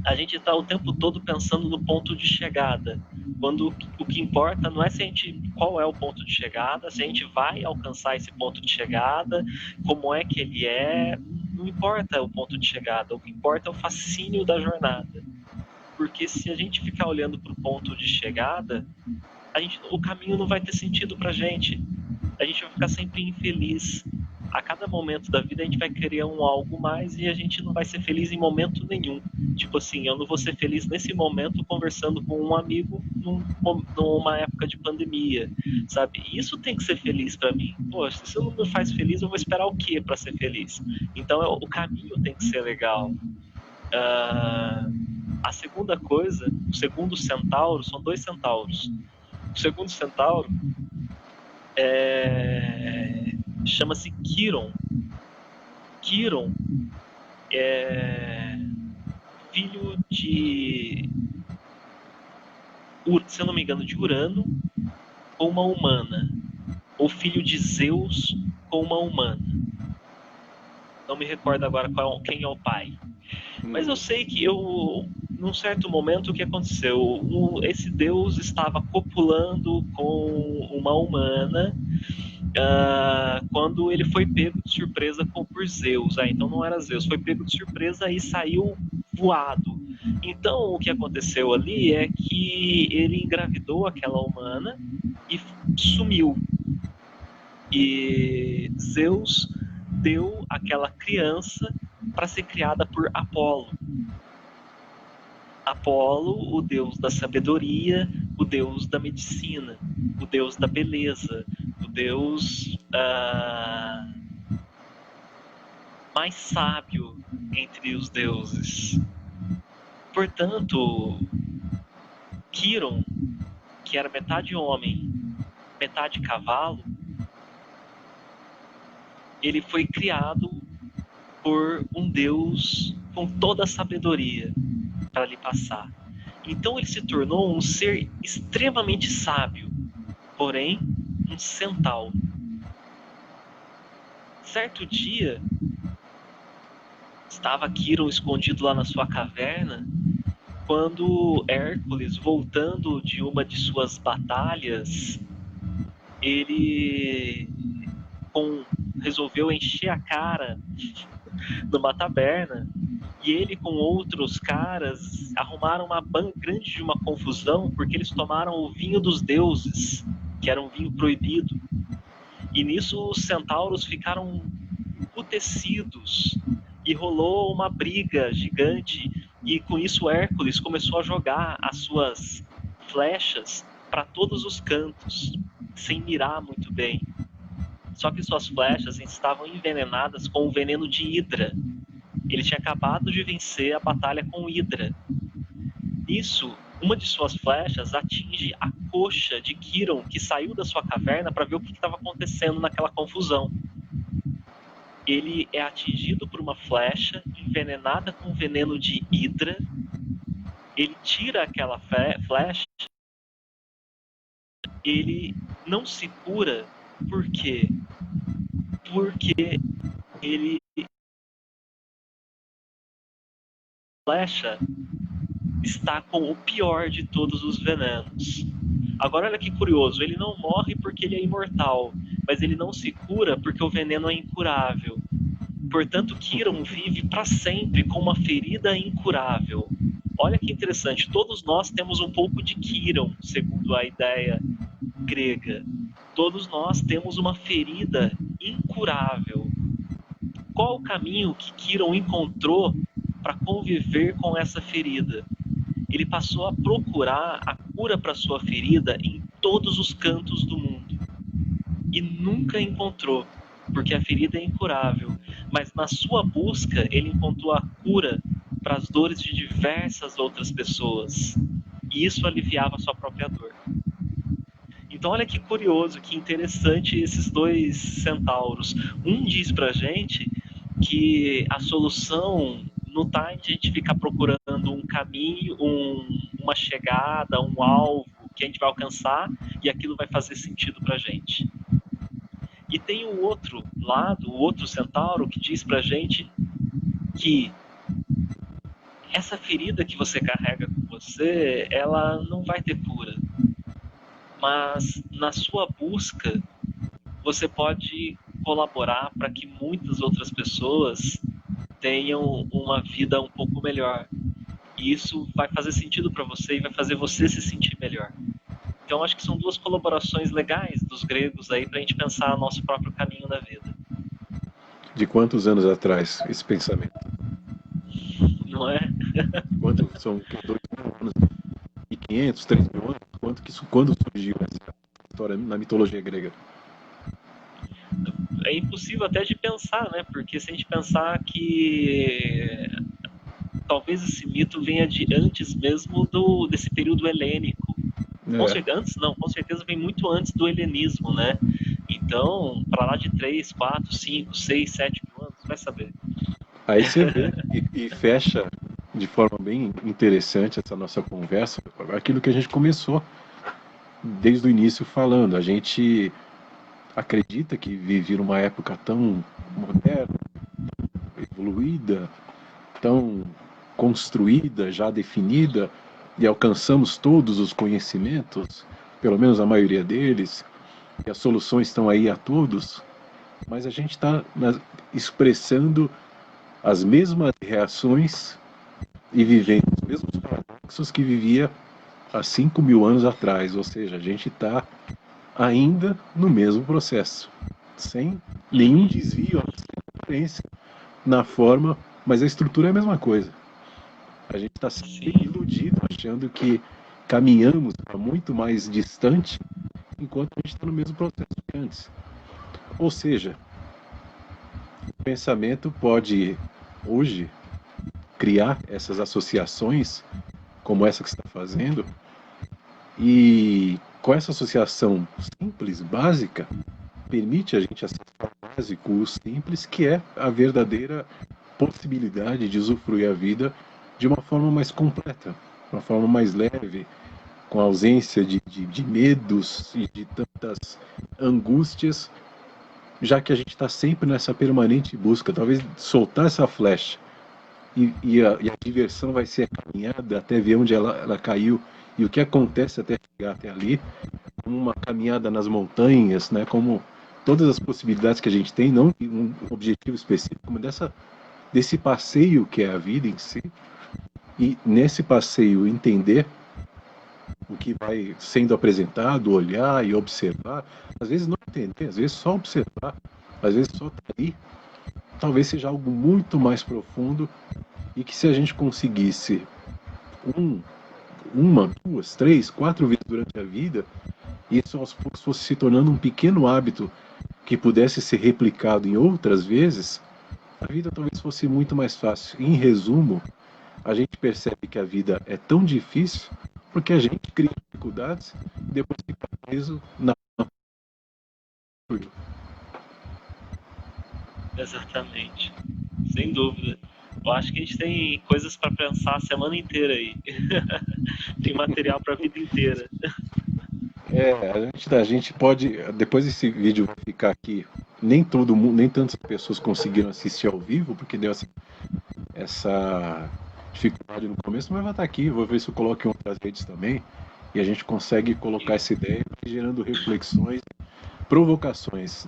a gente está o tempo todo pensando no ponto de chegada, quando o que importa não é qual é o ponto de chegada, se a gente vai alcançar esse ponto de chegada, como é que ele é, não importa o ponto de chegada, o que importa é o fascínio da jornada. Porque se a gente ficar olhando para o ponto de chegada, o caminho não vai ter sentido para a gente vai ficar sempre infeliz. A cada momento da vida a gente vai querer algo mais e a gente não vai ser feliz em momento nenhum. Tipo assim, eu não vou ser feliz nesse momento conversando com um amigo numa época de pandemia, sabe? Isso tem que ser feliz para mim. Poxa, se isso não me faz feliz, eu vou esperar o quê para ser feliz? Então o caminho tem que ser legal. A segunda coisa, o segundo centauro, são dois centauros. O segundo centauro chama-se Quiron. Quiron é filho de, se eu não me engano, de Urano com uma humana, ou filho de Zeus com uma humana. Não me recordo agora quem é o pai. Mas eu sei que num certo momento, o que aconteceu? Esse deus estava copulando com uma humana quando ele foi pego de surpresa por Zeus. Então não era Zeus, foi pego de surpresa e saiu voado. Então o que aconteceu ali é que ele engravidou aquela humana e sumiu. E Zeus deu aquela criança para ser criada por Apolo. Apolo, o deus da sabedoria, o deus da medicina, o deus da beleza, o deus mais sábio entre os deuses. Portanto, Quiron, que era metade homem, metade cavalo, ele foi criado por um Deus com toda a sabedoria para lhe passar. Então ele se tornou um ser extremamente sábio, porém um centauro. Certo dia, estava Quirón escondido lá na sua caverna, quando Hércules, voltando de uma de suas batalhas, ele resolveu encher a cara numa taberna, e ele com outros caras arrumaram uma grande de uma confusão, porque eles tomaram o vinho dos deuses, que era um vinho proibido. E nisso os centauros ficaram emputecidos e rolou uma briga gigante, e com isso Hércules começou a jogar as suas flechas para todos os cantos, sem mirar muito bem. Só que suas flechas estavam envenenadas com o veneno de Hidra. Ele tinha acabado de vencer a batalha com Hidra. Nisso, uma de suas flechas atinge a coxa de Quirón, que saiu da sua caverna para ver o que estava acontecendo naquela confusão. Ele é atingido por uma flecha envenenada com veneno de Hidra. Ele tira aquela flecha. Ele não se cura. Por quê? Porque ele... A flecha está com o pior de todos os venenos. Agora olha que curioso, ele não morre porque ele é imortal, mas ele não se cura porque o veneno é incurável. Portanto, Quirón vive para sempre com uma ferida incurável. Olha que interessante, todos nós temos um pouco de Quirón, segundo a ideia grega. Todos nós temos uma ferida incurável. Qual o caminho que Quirón encontrou para conviver com essa ferida? Ele passou a procurar a cura para sua ferida em todos os cantos do mundo. E nunca encontrou, porque a ferida é incurável. Mas na sua busca, ele encontrou a cura para as dores de diversas outras pessoas. E isso aliviava a sua própria dor. Então olha que curioso, que interessante esses dois centauros. Um diz pra gente que a solução não está em a gente ficar procurando um caminho, uma chegada, um alvo que a gente vai alcançar e aquilo vai fazer sentido pra gente. E tem o outro lado, o outro centauro, que diz pra gente que essa ferida que você carrega com você, ela não vai ter cura. Mas na sua busca, você pode colaborar para que muitas outras pessoas tenham uma vida um pouco melhor. E isso vai fazer sentido para você e vai fazer você se sentir melhor. Então acho que são duas colaborações legais dos gregos aí para a gente pensar o nosso próprio caminho da vida. De quantos anos atrás esse pensamento? Não é? Quanto são 2.000 anos? 1.500, 3.000 anos? Quando surgiu essa história na mitologia grega? É impossível até de pensar, né? Porque se a gente pensar que talvez esse mito venha de antes mesmo desse período helênico. Antes não, com certeza vem muito antes do helenismo, né? Então, para lá de 3, 4, 5, 6, 7 mil anos, vai saber. Aí você vê e fecha de forma bem interessante essa nossa conversa, aquilo que a gente começou desde o início falando. A gente acredita que vive numa época tão moderna, evoluída, tão construída, já definida, e alcançamos todos os conhecimentos, pelo menos a maioria deles, e as soluções estão aí a todos, mas a gente está expressando as mesmas reações e vivendo os mesmos paradoxos que vivia há 5.000 anos atrás, ou seja, a gente está ainda no mesmo processo, sem nenhum desvio, sem diferença na forma, mas a estrutura é a mesma coisa. A gente está sempre iludido, achando que caminhamos para muito mais distante, enquanto a gente está no mesmo processo que antes. Ou seja, o pensamento pode, hoje, criar essas associações, como essa que você está fazendo, e com essa associação simples, básica, permite a gente acessar básico, o simples, que é a verdadeira possibilidade de usufruir a vida de uma forma mais completa, de uma forma mais leve, com ausência de medos e de tantas angústias, já que a gente está sempre nessa permanente busca. Talvez soltar essa flecha e a diversão vai ser a caminhada até ver onde ela caiu e o que acontece até chegar até ali, como uma caminhada nas montanhas, né? Como todas as possibilidades que a gente tem, não um objetivo específico, mas desse passeio que é a vida em si, e nesse passeio entender o que vai sendo apresentado, olhar e observar, às vezes não entender, às vezes só observar, às vezes só estar ali, talvez seja algo muito mais profundo e que se a gente conseguisse uma, duas, três, quatro vezes durante a vida, isso aos poucos fosse se tornando um pequeno hábito que pudesse ser replicado em outras vezes, a vida talvez fosse muito mais fácil. Em resumo, a gente percebe que a vida é tão difícil porque a gente cria dificuldades e depois fica preso na. Exatamente. Sem dúvida. Eu acho que a gente tem coisas para pensar a semana inteira aí. Tem material para a vida inteira. A gente pode, depois esse vídeo vai ficar aqui, nem todo mundo, nem tantas pessoas conseguiram assistir ao vivo, porque deu essa dificuldade no começo, mas vai estar aqui, vou ver se eu coloco em outras redes também, e a gente consegue colocar essa ideia, gerando reflexões, provocações.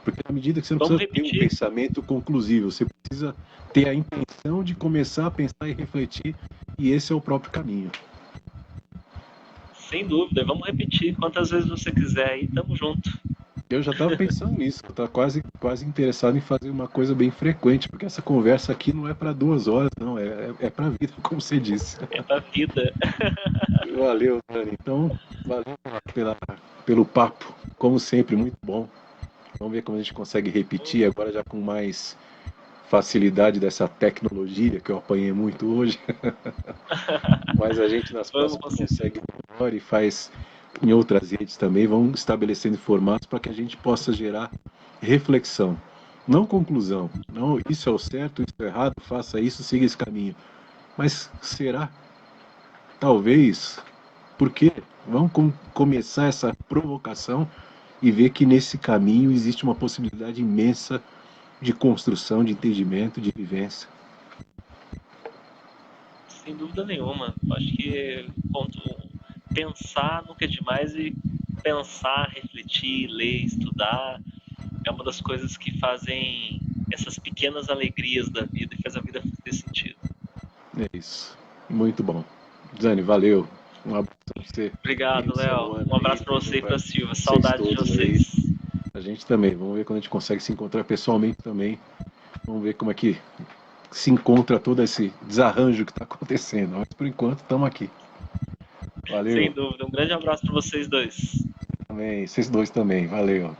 Porque na medida que você não Vamos precisa ter um repetir. pensamento conclusivo, você precisa ter a intenção de começar a pensar e refletir, e esse é o próprio caminho. Sem dúvida. Vamos repetir quantas vezes você quiser aí. Tamo junto. Eu já estava pensando nisso, eu estava quase interessado em fazer uma coisa bem frequente, porque essa conversa aqui não é para 2 horas, não, é para a vida, como você disse. É pra vida. Valeu, Dani. Então, valeu pelo papo, como sempre, muito bom. Vamos ver como a gente consegue repetir agora já com mais facilidade dessa tecnologia que eu apanhei muito hoje. Mas a gente nas Vamos próximas consegue melhor e faz em outras redes também. Vamos estabelecendo formatos para que a gente possa gerar reflexão. Não conclusão. Não, isso é o certo, isso é o errado, faça isso, siga esse caminho. Mas será? Talvez. Por quê? Vamos começar essa provocação e ver que nesse caminho existe uma possibilidade imensa de construção, de entendimento, de vivência. Sem dúvida nenhuma. Acho que ponto, pensar nunca é demais e pensar, refletir, ler, estudar é uma das coisas que fazem essas pequenas alegrias da vida e faz a vida ter sentido. É isso. Muito bom. Zane, valeu. Um abraço pra você. Obrigado, Léo. Um abraço para você e para Silva. Saudades de vocês. A gente também. Vamos ver quando a gente consegue se encontrar pessoalmente também. Vamos ver como é que se encontra todo esse desarranjo que está acontecendo. Mas por enquanto estamos aqui. Valeu. Sem dúvida. Um grande abraço para vocês dois. Também, vocês dois também. Valeu.